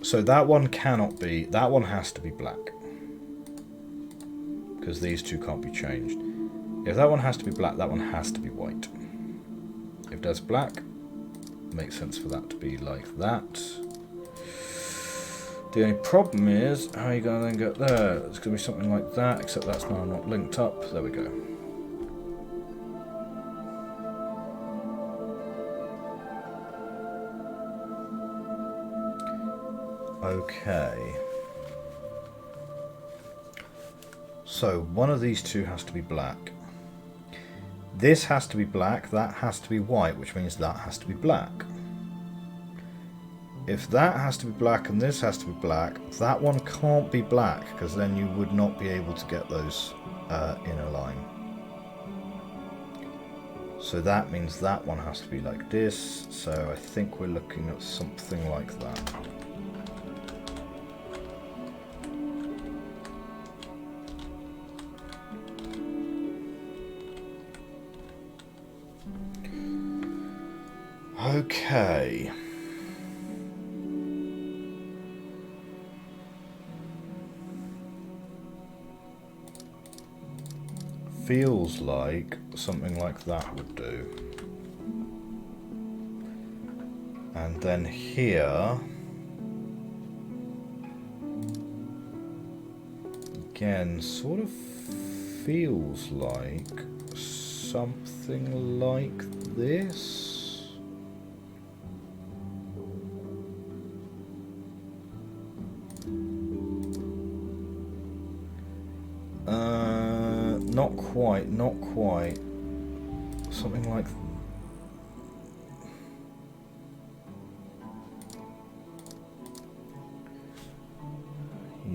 So that one cannot be, that one has to be black. Because these two can't be changed. If that one has to be black, that one has to be white. If that's black, makes sense for that to be like that. The only problem is, how are you going to then get there? It's going to be something like that, except that's now not linked up. There we go. Okay. So, one of these two has to be black. This has to be black, that has to be white, which means that has to be black. If that has to be black and this has to be black, that one can't be black, because then you would not be able to get those in a line. So that means that one has to be like this, so I think we're looking at something like that. Okay. Feels like something like that would do. And then here, again, sort of feels like something like this. Not quite. Something like...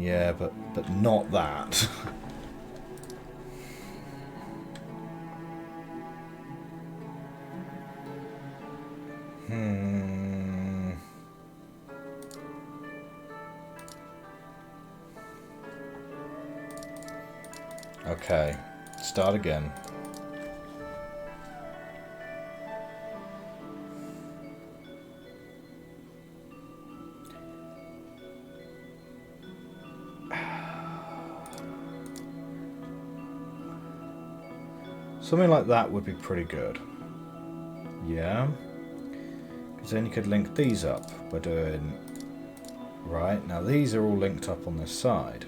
Yeah, but not that. Okay, start again. Something like that would be pretty good. Yeah. Because then you could link these up by doing... Right, now these are all linked up on this side.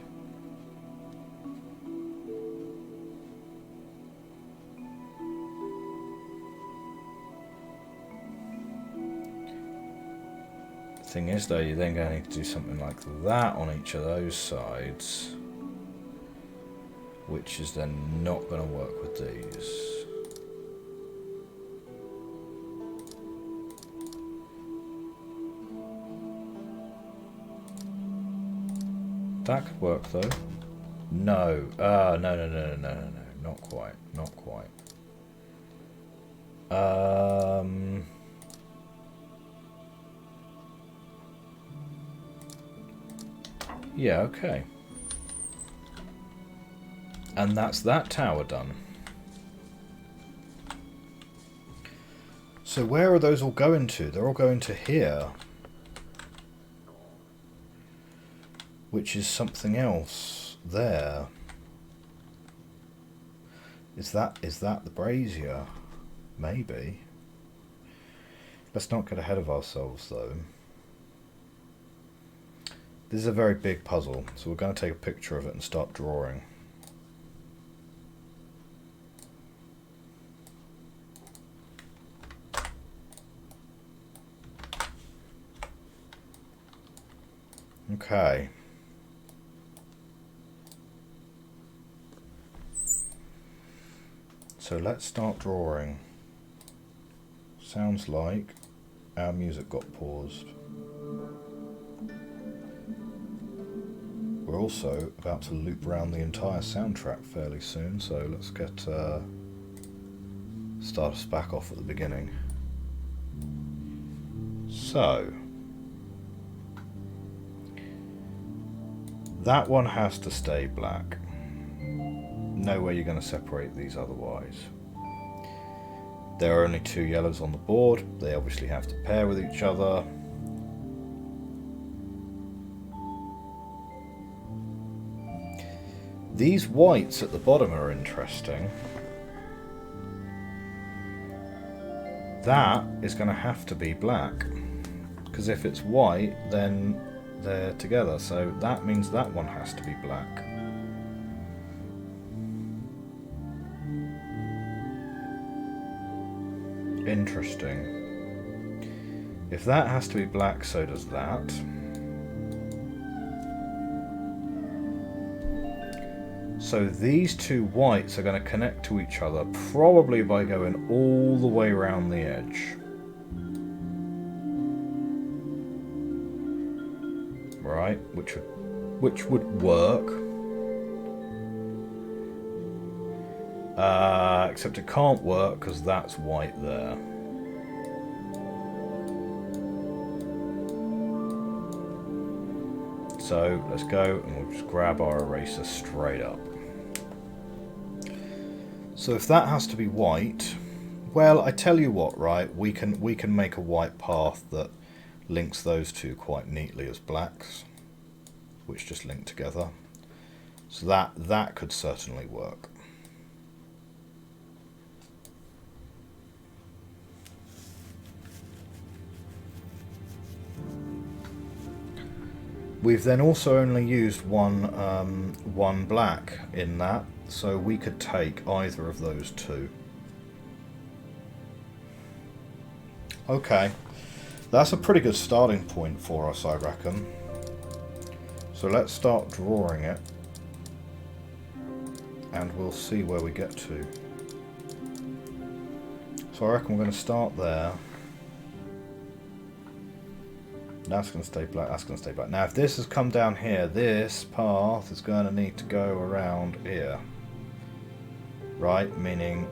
Thing is though, you're then going to need to do something like that on each of those sides, which is then not going to work with these. That could work though. No, no, not quite, not quite. Yeah, okay. And that's that tower done. So where are those all going to? They're all going to here. Which is something else there. Is that the brazier? Maybe. Let's not get ahead of ourselves though. This is a very big puzzle, so we're going to take a picture of it and start drawing. Okay. So let's start drawing. Sounds like our music got paused. We're also about to loop around the entire soundtrack fairly soon, so let's get start us back off at the beginning. So that one has to stay black. No way you're going to separate these otherwise. There are only 2 yellows on the board. They obviously have to pair with each other. These whites at the bottom are interesting. That is going to have to be black. Because if it's white, then they're together. So that means that one has to be black. Interesting. If that has to be black, so does that. So these 2 whites are going to connect to each other, probably by going all the way around the edge. Right, which would work. Except it can't work because that's white there. So let's go and we'll just grab our eraser straight up. So if that has to be white, well, I tell you what, right? We can make a white path that links those 2 quite neatly as blacks, which just link together. So that could certainly work. We've then also only used one black in that, so we could take either of those 2. Okay, that's a pretty good starting point for us, I reckon. So let's start drawing it, and we'll see where we get to. So I reckon we're going to start there. That's going to stay black, that's going to stay black. Now if this has come down here, this path is going to need to go around here. Right, meaning...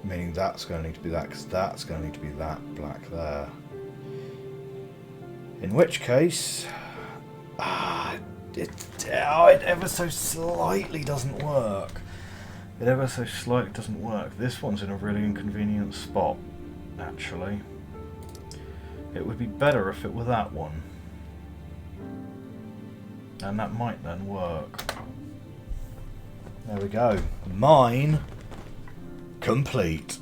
Meaning that's going to need to be that, because that's going to need to be that black there. In which case... it ever so slightly doesn't work. It ever so slightly doesn't work. This one's in a really inconvenient spot, actually. It would be better if it were that one. And that might then work. There we go. Mine complete.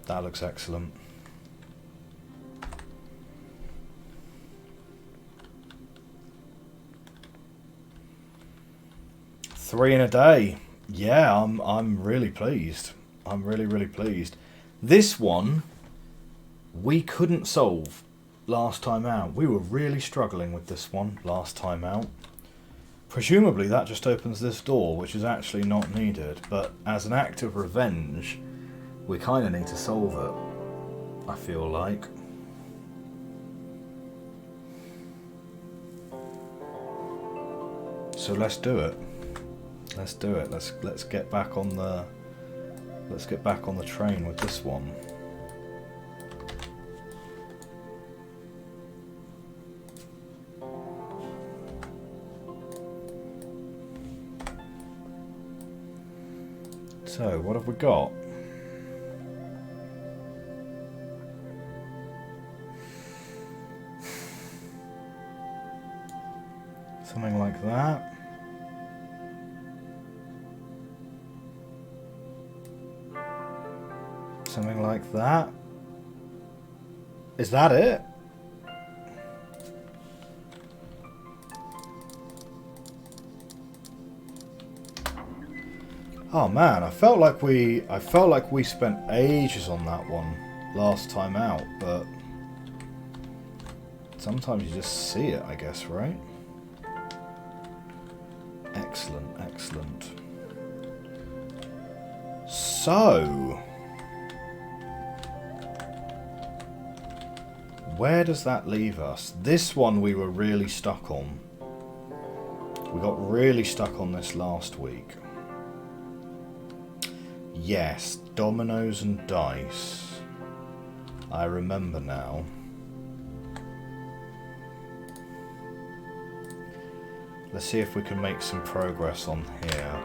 That looks excellent. Three in a day. Yeah, I'm really pleased. I'm really pleased. This one we couldn't solve last time out. We were really struggling with this one last time out. Presumably that just opens this door, which is actually not needed, but as an act of revenge, we kind of need to solve it, I feel like. So let's do it. Let's do it. Let's get back on the train with this one. So, what have we got? Something like that. Something like that. Is that it? Oh man, I felt like we spent ages on that one last time out, but sometimes you just see it, I guess, right? Excellent, excellent. So, where does that leave us? This one we were really stuck on. We got really stuck on this last week. Yes, dominoes and dice. I remember now. Let's see if we can make some progress on here.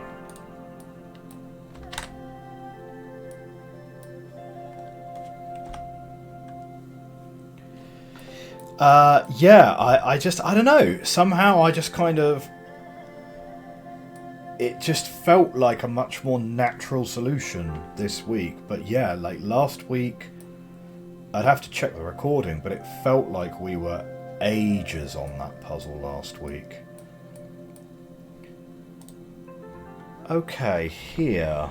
Yeah, I don't know. Somehow I just kind of... It just felt like a much more natural solution this week. But yeah, like last week, I'd have to check the recording, but it felt like we were ages on that puzzle last week. Okay, here.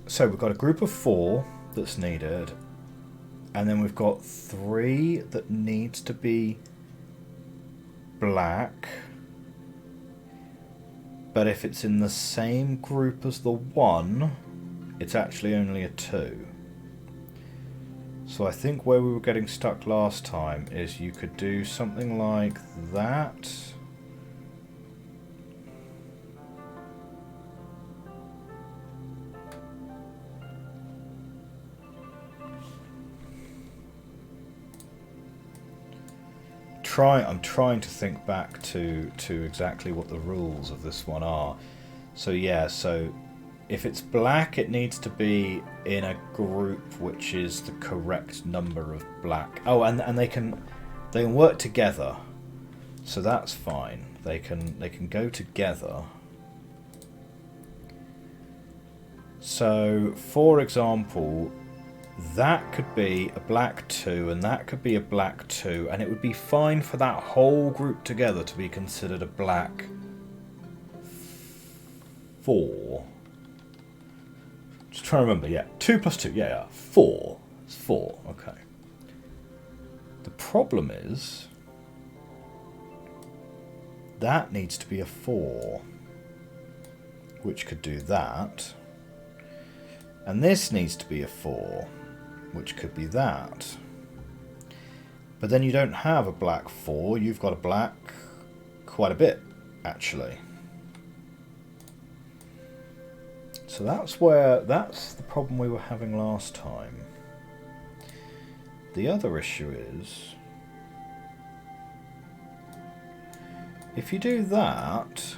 So we've got a group of 4 that's needed. And then we've got 3 that needs to be black. But if it's in the same group as the 1, it's actually only a 2. So I think where we were getting stuck last time is you could do something like that. I'm trying to think back to exactly what the rules of this one are. So yeah, so if it's black, it needs to be in a group which is the correct number of black. Oh, and they can work together, so that's fine. They can go together. So, for example, that could be a black 2 and that could be a black 2, and it would be fine for that whole group together to be considered a black 4. Just trying to remember, yeah. 2 plus 2, yeah. 4. It's 4, okay. The problem is... That needs to be a 4, which could do that. And this needs to be a 4, which could be that. But then you don't have a black 4, you've got a black quite a bit, actually. So that's the problem we were having last time. The other issue is, if you do that,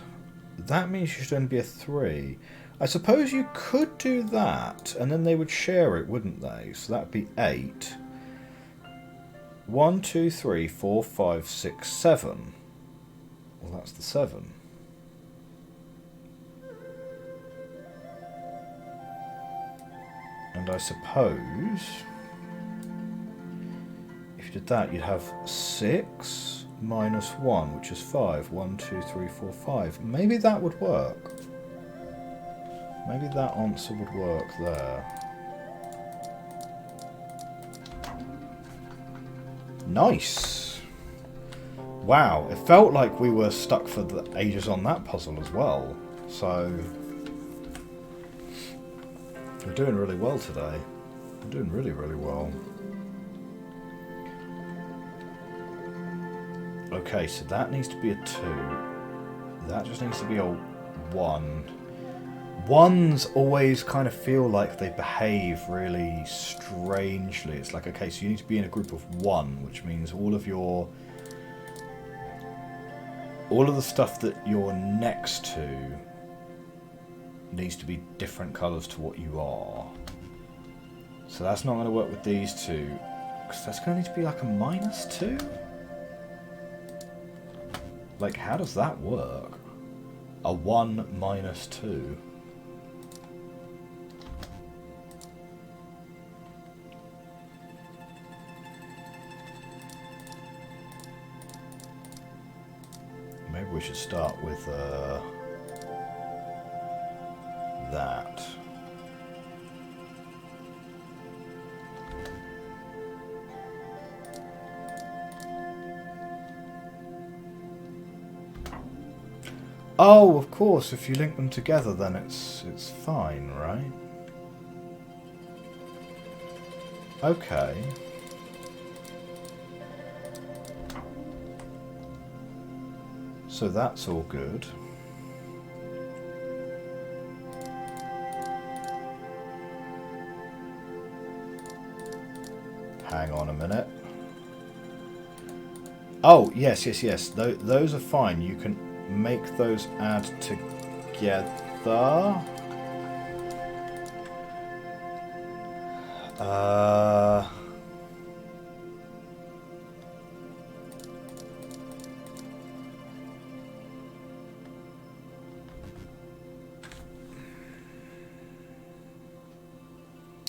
that means you should only be a 3. I suppose you could do that, and then they would share it, wouldn't they? So that would be 8. 1, 2, 3, 4, 5, 6, 7. Well, that's the 7. And I suppose if you did that, you'd have 6 minus 1, which is 5. 1, 2, 3, 4, 5. Maybe that would work. Maybe that answer would work there. Nice! Wow, it felt like we were stuck for the ages on that puzzle as well. So, we're doing really well today. We're doing really, really well. Okay, so that needs to be a 2. That just needs to be a 1. Ones always kind of feel like they behave really strangely. It's like, okay, so you need to be in a group of 1, which means all of the stuff that you're next to needs to be different colours to what you are. So that's not going to work with these two, because that's going to need to be like a -2? Like, how does that work? A 1 -2? Maybe we should start with that. Oh, of course, if you link them together then it's fine, right? Okay. So that's all good. Hang on a minute. Oh, yes. Those are fine. You can make those add together.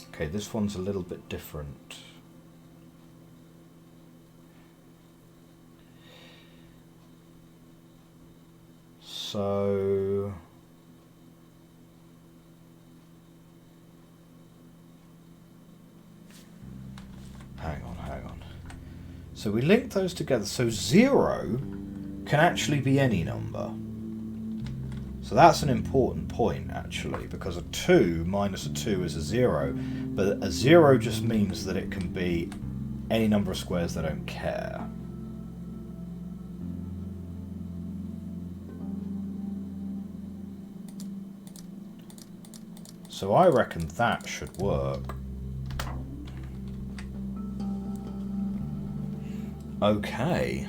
Okay, this one's a little bit different. So hang on. So we link those together. So 0 can actually be any number. So that's an important point, actually, because a 2 minus a 2 is a 0, but a 0 just means that it can be any number of squares that don't care. So I reckon that should work. Okay.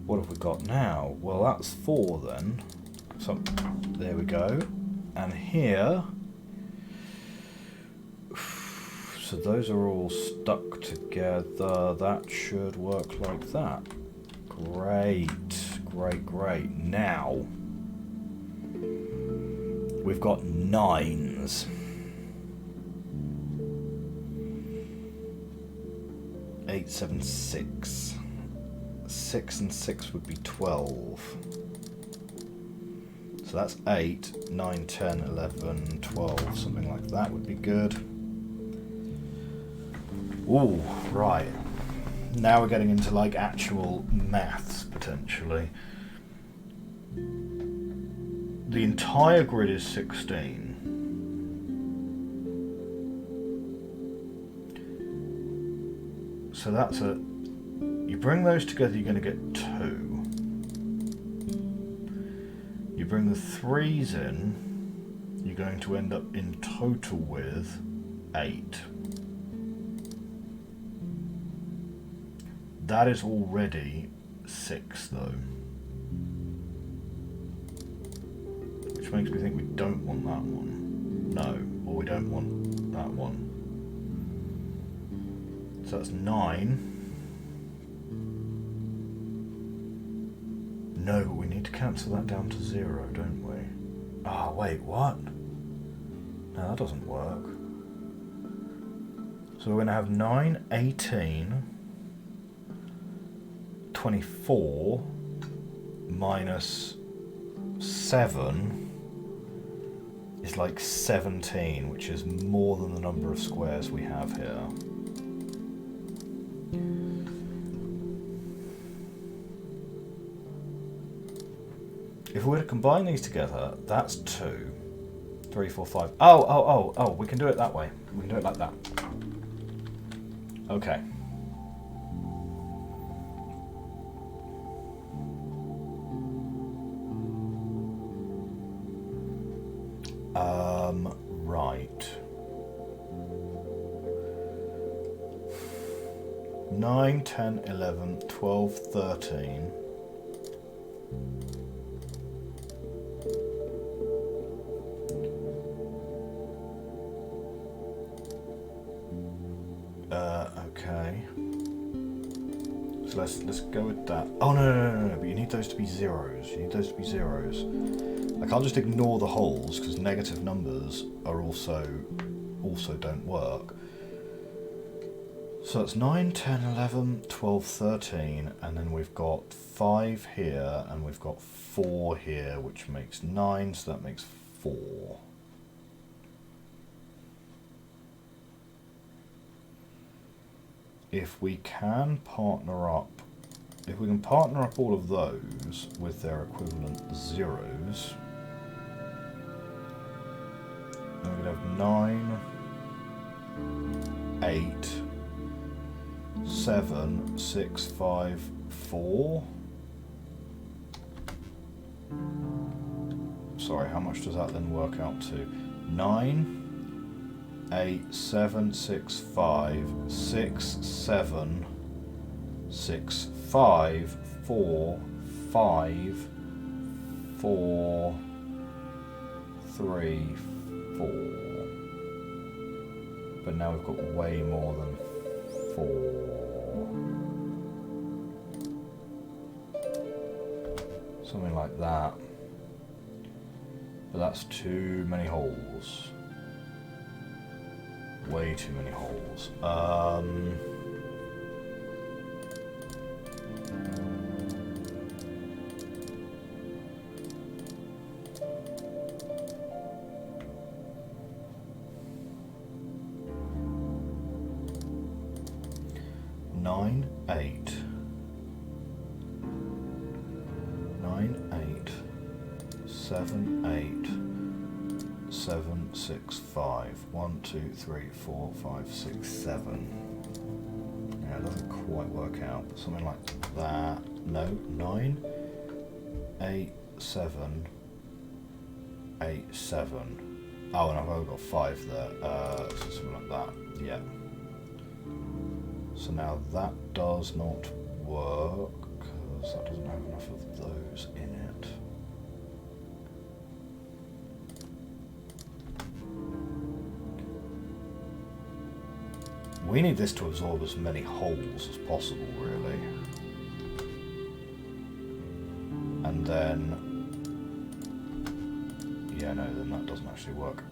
What have we got now? Well, that's 4 then. So, there we go. And here... So those are all stuck together. That should work like that. Great. Now... We've got 9s. 8, 7, 6. 6 and 6 would be 12. So that's 8, 9, 10, 11, 12, something like that would be good. Ooh, right. Now we're getting into like actual maths potentially. The entire grid is 16. So that's a... You bring those together, you're going to get 2. You bring the 3s in, you're going to end up in total with 8. That is already 6 though. Which makes me think we don't want that one. No, or we don't want that one. So that's 9. No, but we need to cancel that down to 0, don't we? Ah, wait, what? No, that doesn't work. So we're going to have 9, 18, 24, minus 7 is like 17, which is more than the number of squares we have here. If we were to combine these together, that's 2, 3, 4, 5. Oh, we can do it that way. We can do it like that. Okay. Right. 9, 10, 11, 12, 13. Okay. So let's go with that. Oh no, but you need those to be zeros. You need those to be zeros. I can't just ignore the holes because negative numbers are also don't work. So it's 9, 10, 11, 12, 13, and then we've got 5 here, and we've got 4 here, which makes 9, so that makes 4. If we can partner up all of those with their equivalent zeros, then we'd have 9, 8, 7, 6, 5, 4. Sorry, how much does that then work out to? 9, 8, 7, 6, 5, 6, 7, 6, 5, 4, 5, 4, 3, 4. But now we've got way more than 4. Something like that. But that's too many holes. Way too many holes. 9, 8. 9, 8. 7, 8. 7, 6, 5. 1, 2, 3, 4, 5, 6, 7. Yeah, it doesn't quite work out, but something like that. No, 9, 8, 7, 8, 7. Oh, and I've only got 5 there. So something like that. Yeah. So now that does not work because that doesn't have enough of those in it. We need this to absorb as many holes as possible, really. And then... yeah, no, then that doesn't actually work.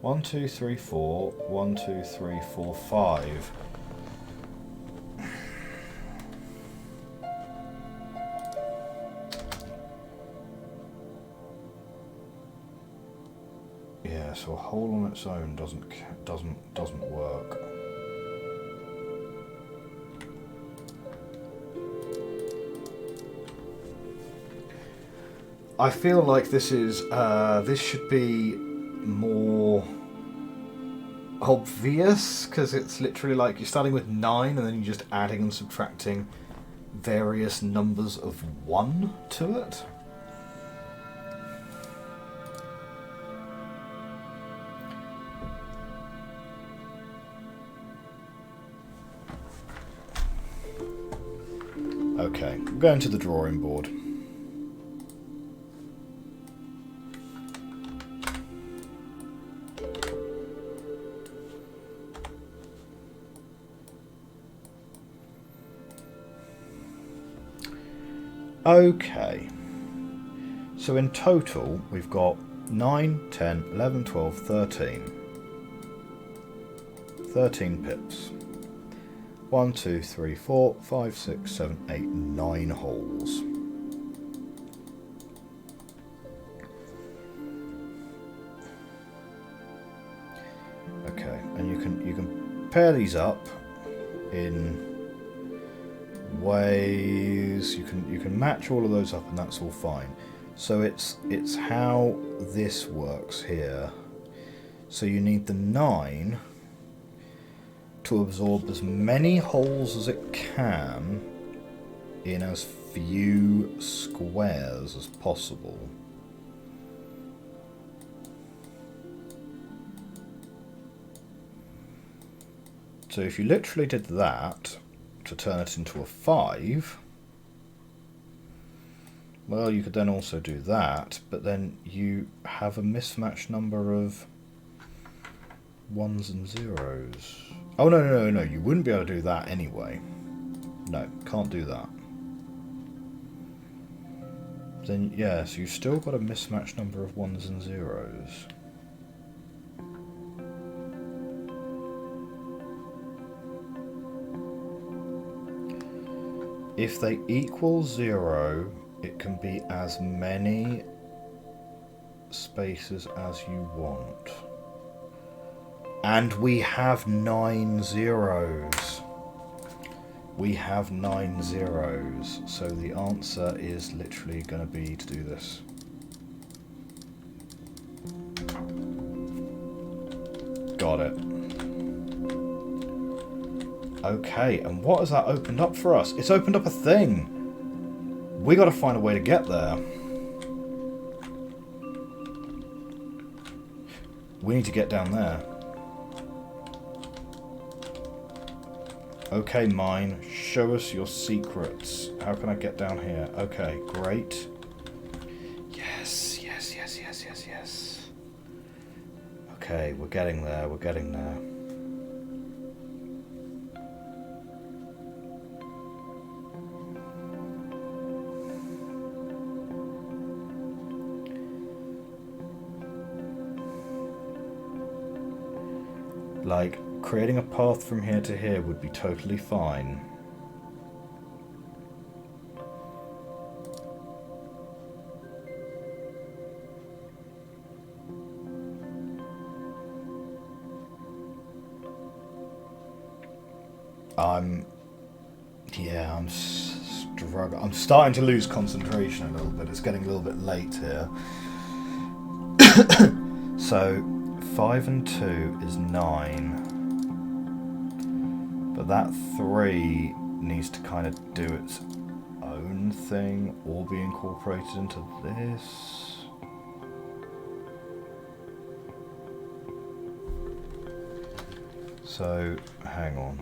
1, 2, 3, 4. 1, 2, 3, 4, 5. Yeah, so a hole on its own doesn't work. I feel like this is this should be more obvious, because it's literally like you're starting with 9 and then you're just adding and subtracting various numbers of 1 to it. Okay, I'm going to the drawing board. Okay, so in total we've got 9, 10, 11, 12, 13. 13 pips. 1, 2, 3, 4, 5, 6, 7, 8, 9 holes. Okay, and you can pair these up in ways. You can match all of those up, and that's all fine. So it's how this works here. So you need the 9 to absorb as many holes as it can in as few squares as possible. So if you literally did that to turn it into a 5, well, you could then also do that, but then you have a mismatched number of 1s and 0s. Oh, no, you wouldn't be able to do that anyway. No, can't do that. Then, yeah, so you've still got a mismatched number of 1s and 0s. If they equal 0, it can be as many spaces as you want. And we have 9 zeros. We have 9 zeros. So the answer is literally going to be to do this. Got it. Okay, and what has that opened up for us? It's opened up a thing. We got to find a way to get there. We need to get down there. Okay, mine, show us your secrets. How can I get down here? Okay, great. Yes. Okay, we're getting there, we're getting there. Like, creating a path from here to here would be totally fine. I'm struggling. I'm starting to lose concentration a little bit. It's getting a little bit late here. So 5 and 2 is 9. But that 3 needs to kind of do its own thing or be incorporated into this. So, hang on.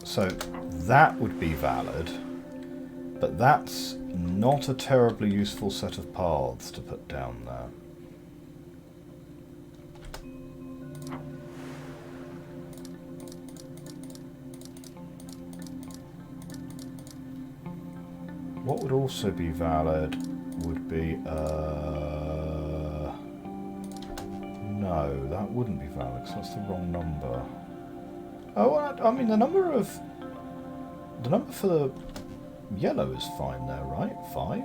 So, that would be valid, but that's not a terribly useful set of paths to put down there. What would also be valid would be, no, that wouldn't be valid because that's the wrong number. Oh, I mean the number for the yellow is fine there, right? 5?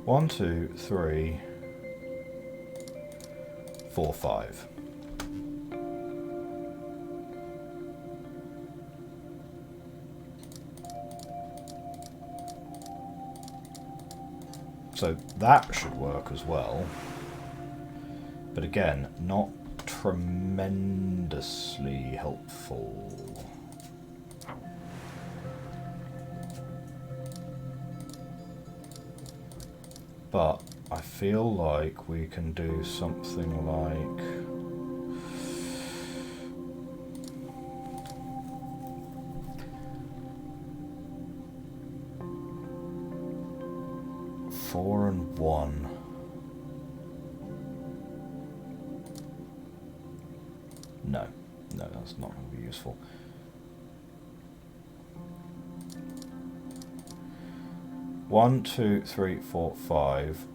1, 2, 3, 4, 5. So that should work as well. But again, not tremendously helpful. But I feel like we can do something like... Four and 1. No, that's not going to be useful. One, 2, 3, 4, 5.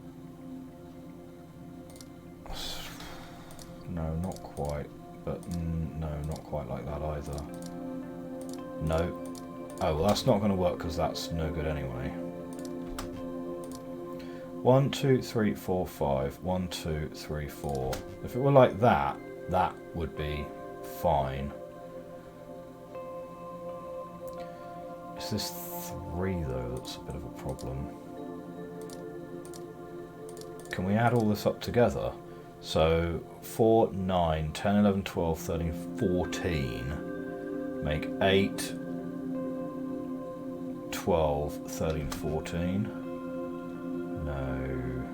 No, not quite. But no, not quite like that either. No. Oh, well, that's not going to work because that's no good anyway. 1, 2, 3, 4, 5. 1, 2, 3, 4. If it were like that, that would be fine. It's this 3 though that's a bit of a problem. Can we add all this up together? So 4, 9, 10, 11, 12, 13, 14. Make 8, 12, 13, 14. No.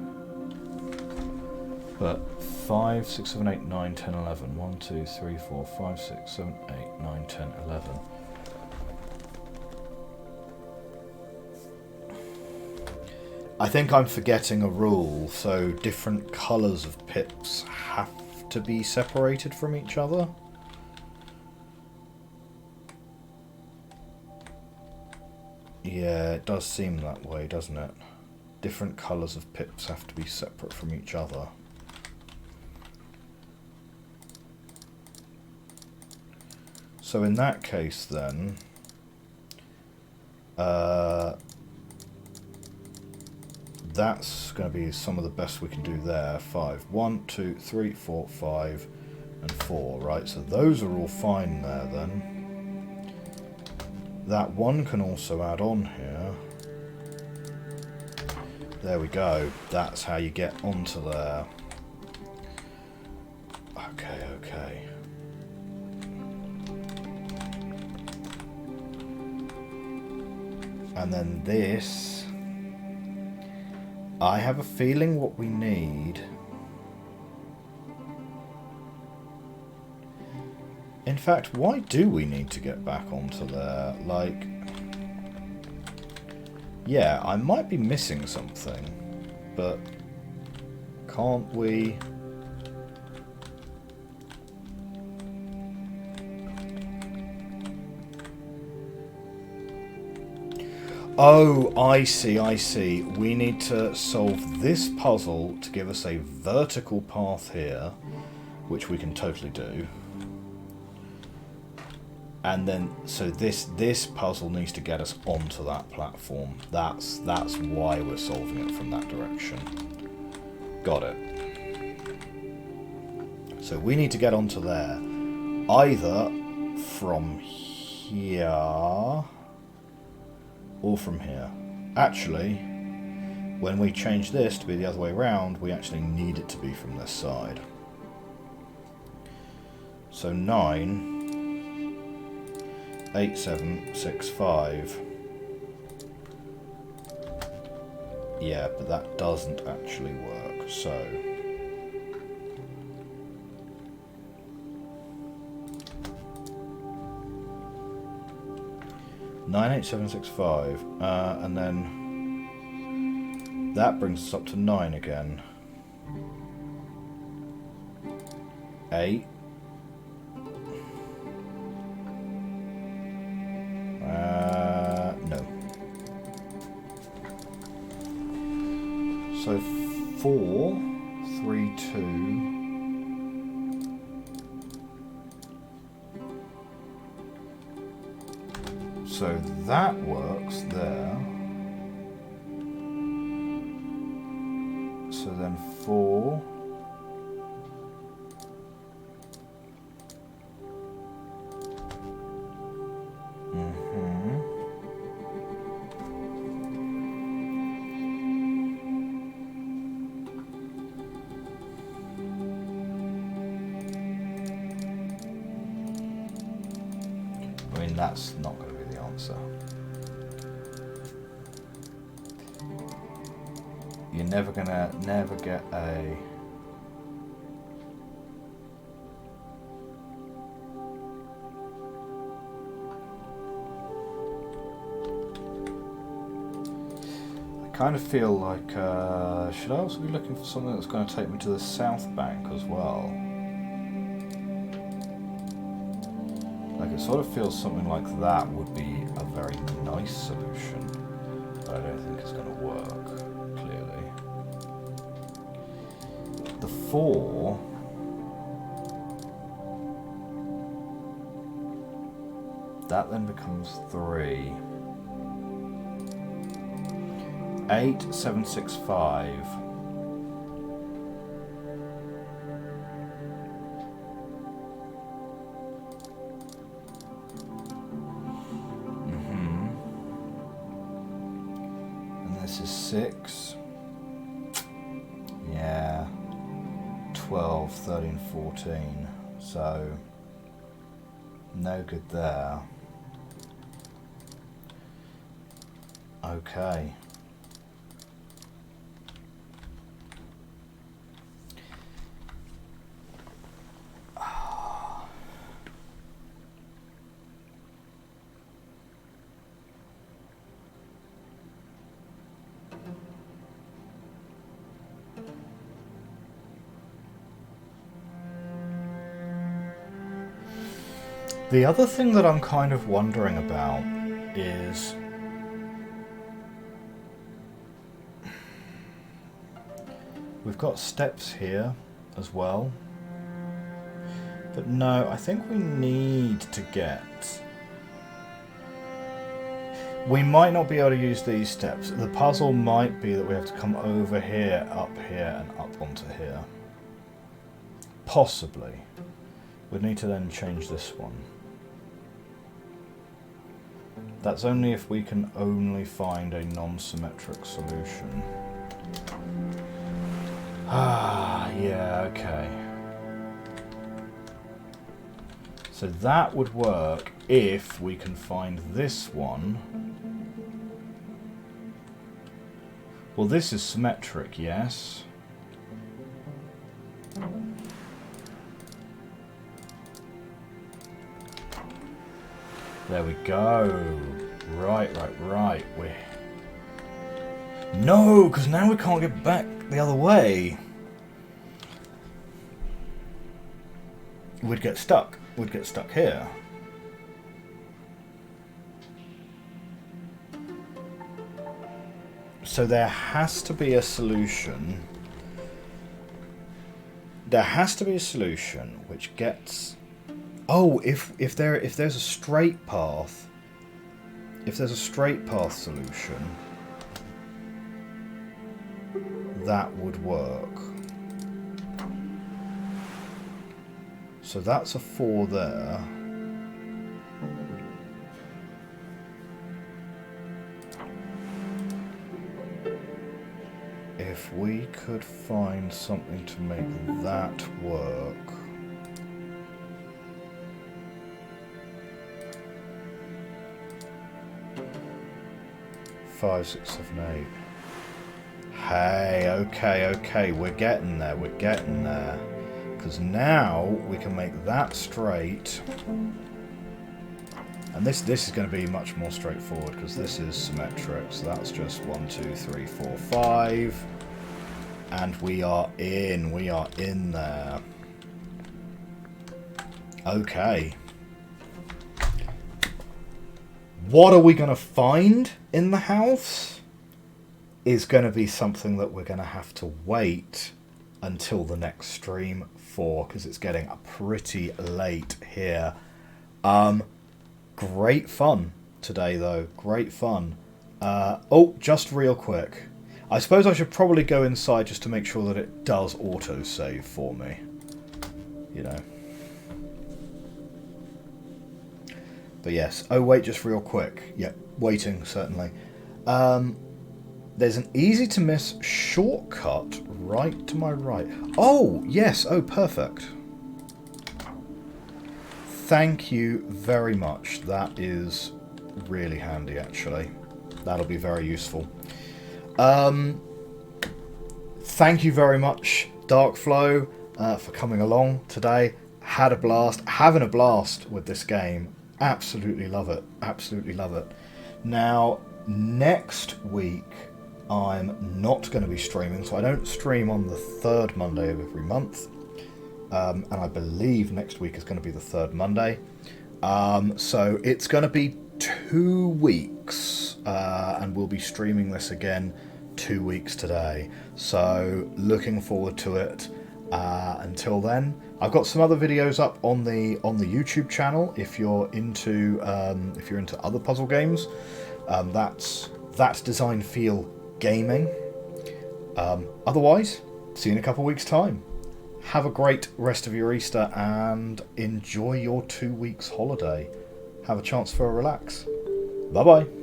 But 5, 6, 7, 8, 9, 10, 11. 1, 2, 3, 4, 5, 6, 7, 8, 9, 10, 11. I think I'm forgetting a rule, so different colours of pips have to be separated from each other. Yeah, it does seem that way, doesn't it? Different colours of pips have to be separate from each other. So in that case then, that's going to be some of the best we can do there. 5. 1, 2, 3, 4, 5, and 4, right? So those are all fine there then. That 1 can also add on here. There we go. That's how you get onto there. Okay, okay. And then this, I have a feeling what we need. In fact, why do we need to get back onto there? Like, yeah, I might be missing something, but can't we... Oh, I see, I see. We need to solve this puzzle to give us a vertical path here, which we can totally do. And then, so this puzzle needs to get us onto that platform. That's why we're solving it from that direction. Got it. So we need to get onto there. Either from here... or from here. Actually, when we change this to be the other way around, we actually need it to be from this side. So 9, 8, 7, 6, 5. Yeah, but that doesn't actually work, so... 9, 8, 7, 6, 5, and then that brings us up to 9 again. 8. No. So 4, 3, 2. So that works there. then 4. I mean, that's not going to be the answer. You're never get a... I kind of feel like, should I also be looking for something that's going to take me to the south bank as well? Like, it sort of feels something like that would be a very nice solution, but I don't think it's going to work, clearly. The 4... that then becomes 3. 8, 7, 6, 5. This is 6. Yeah. 12, 13, 14. So, no good there. Okay. The other thing that I'm kind of wondering about is we've got steps here as well, but no, I think we need to get... we might not be able to use these steps. The puzzle might be that we have to come over here, and up onto here. Possibly. We'd need to then change this one. That's only if we can only find a non-symmetric solution. Ah, yeah, okay. So that would work if we can find this one. Well, this is symmetric, yes. There we go. Right. No, because now we can't get back the other way. We'd get stuck. We'd get stuck here. So there has to be a solution. There has to be a solution which gets... oh, if there's a straight path, if there's a straight path solution, that would work. So that's a 4 there. If we could find something to make that work. 5, 6, 7, 8. Hey, okay, we're getting there, Because now we can make that straight. And this is going to be much more straightforward because this is symmetric. So that's just 1, 2, 3, 4, 5. And we are in there. Okay. What are we going to find in the house is going to be something that we're going to have to wait until the next stream for, because it's getting pretty late here. Great fun today, though. Great fun. Oh, just real quick. I suppose I should probably go inside just to make sure that it does auto-save for me. You know. But yes. Oh, wait, just real quick. Yep, waiting, certainly. There's an easy-to-miss shortcut right to my right. Oh, yes. Oh, perfect. Thank you very much. That is really handy, actually. That'll be very useful. Thank you very much, Darkflow, for coming along today. Had a blast. Having a blast with this game. Absolutely love it. Absolutely love it. Now, next week, I'm not going to be streaming, so I don't stream on the third Monday of every month. And I believe next week is going to be the third Monday. So it's going to be 2 weeks, and we'll be streaming this again 2 weeks today. So looking forward to it. Until then, I've got some other videos up on the YouTube channel. If you're into other puzzle games, that's Design Feel Gaming. Otherwise, see you in a couple of weeks' time. Have a great rest of your Easter and enjoy your 2 weeks holiday. Have a chance for a relax. Bye bye.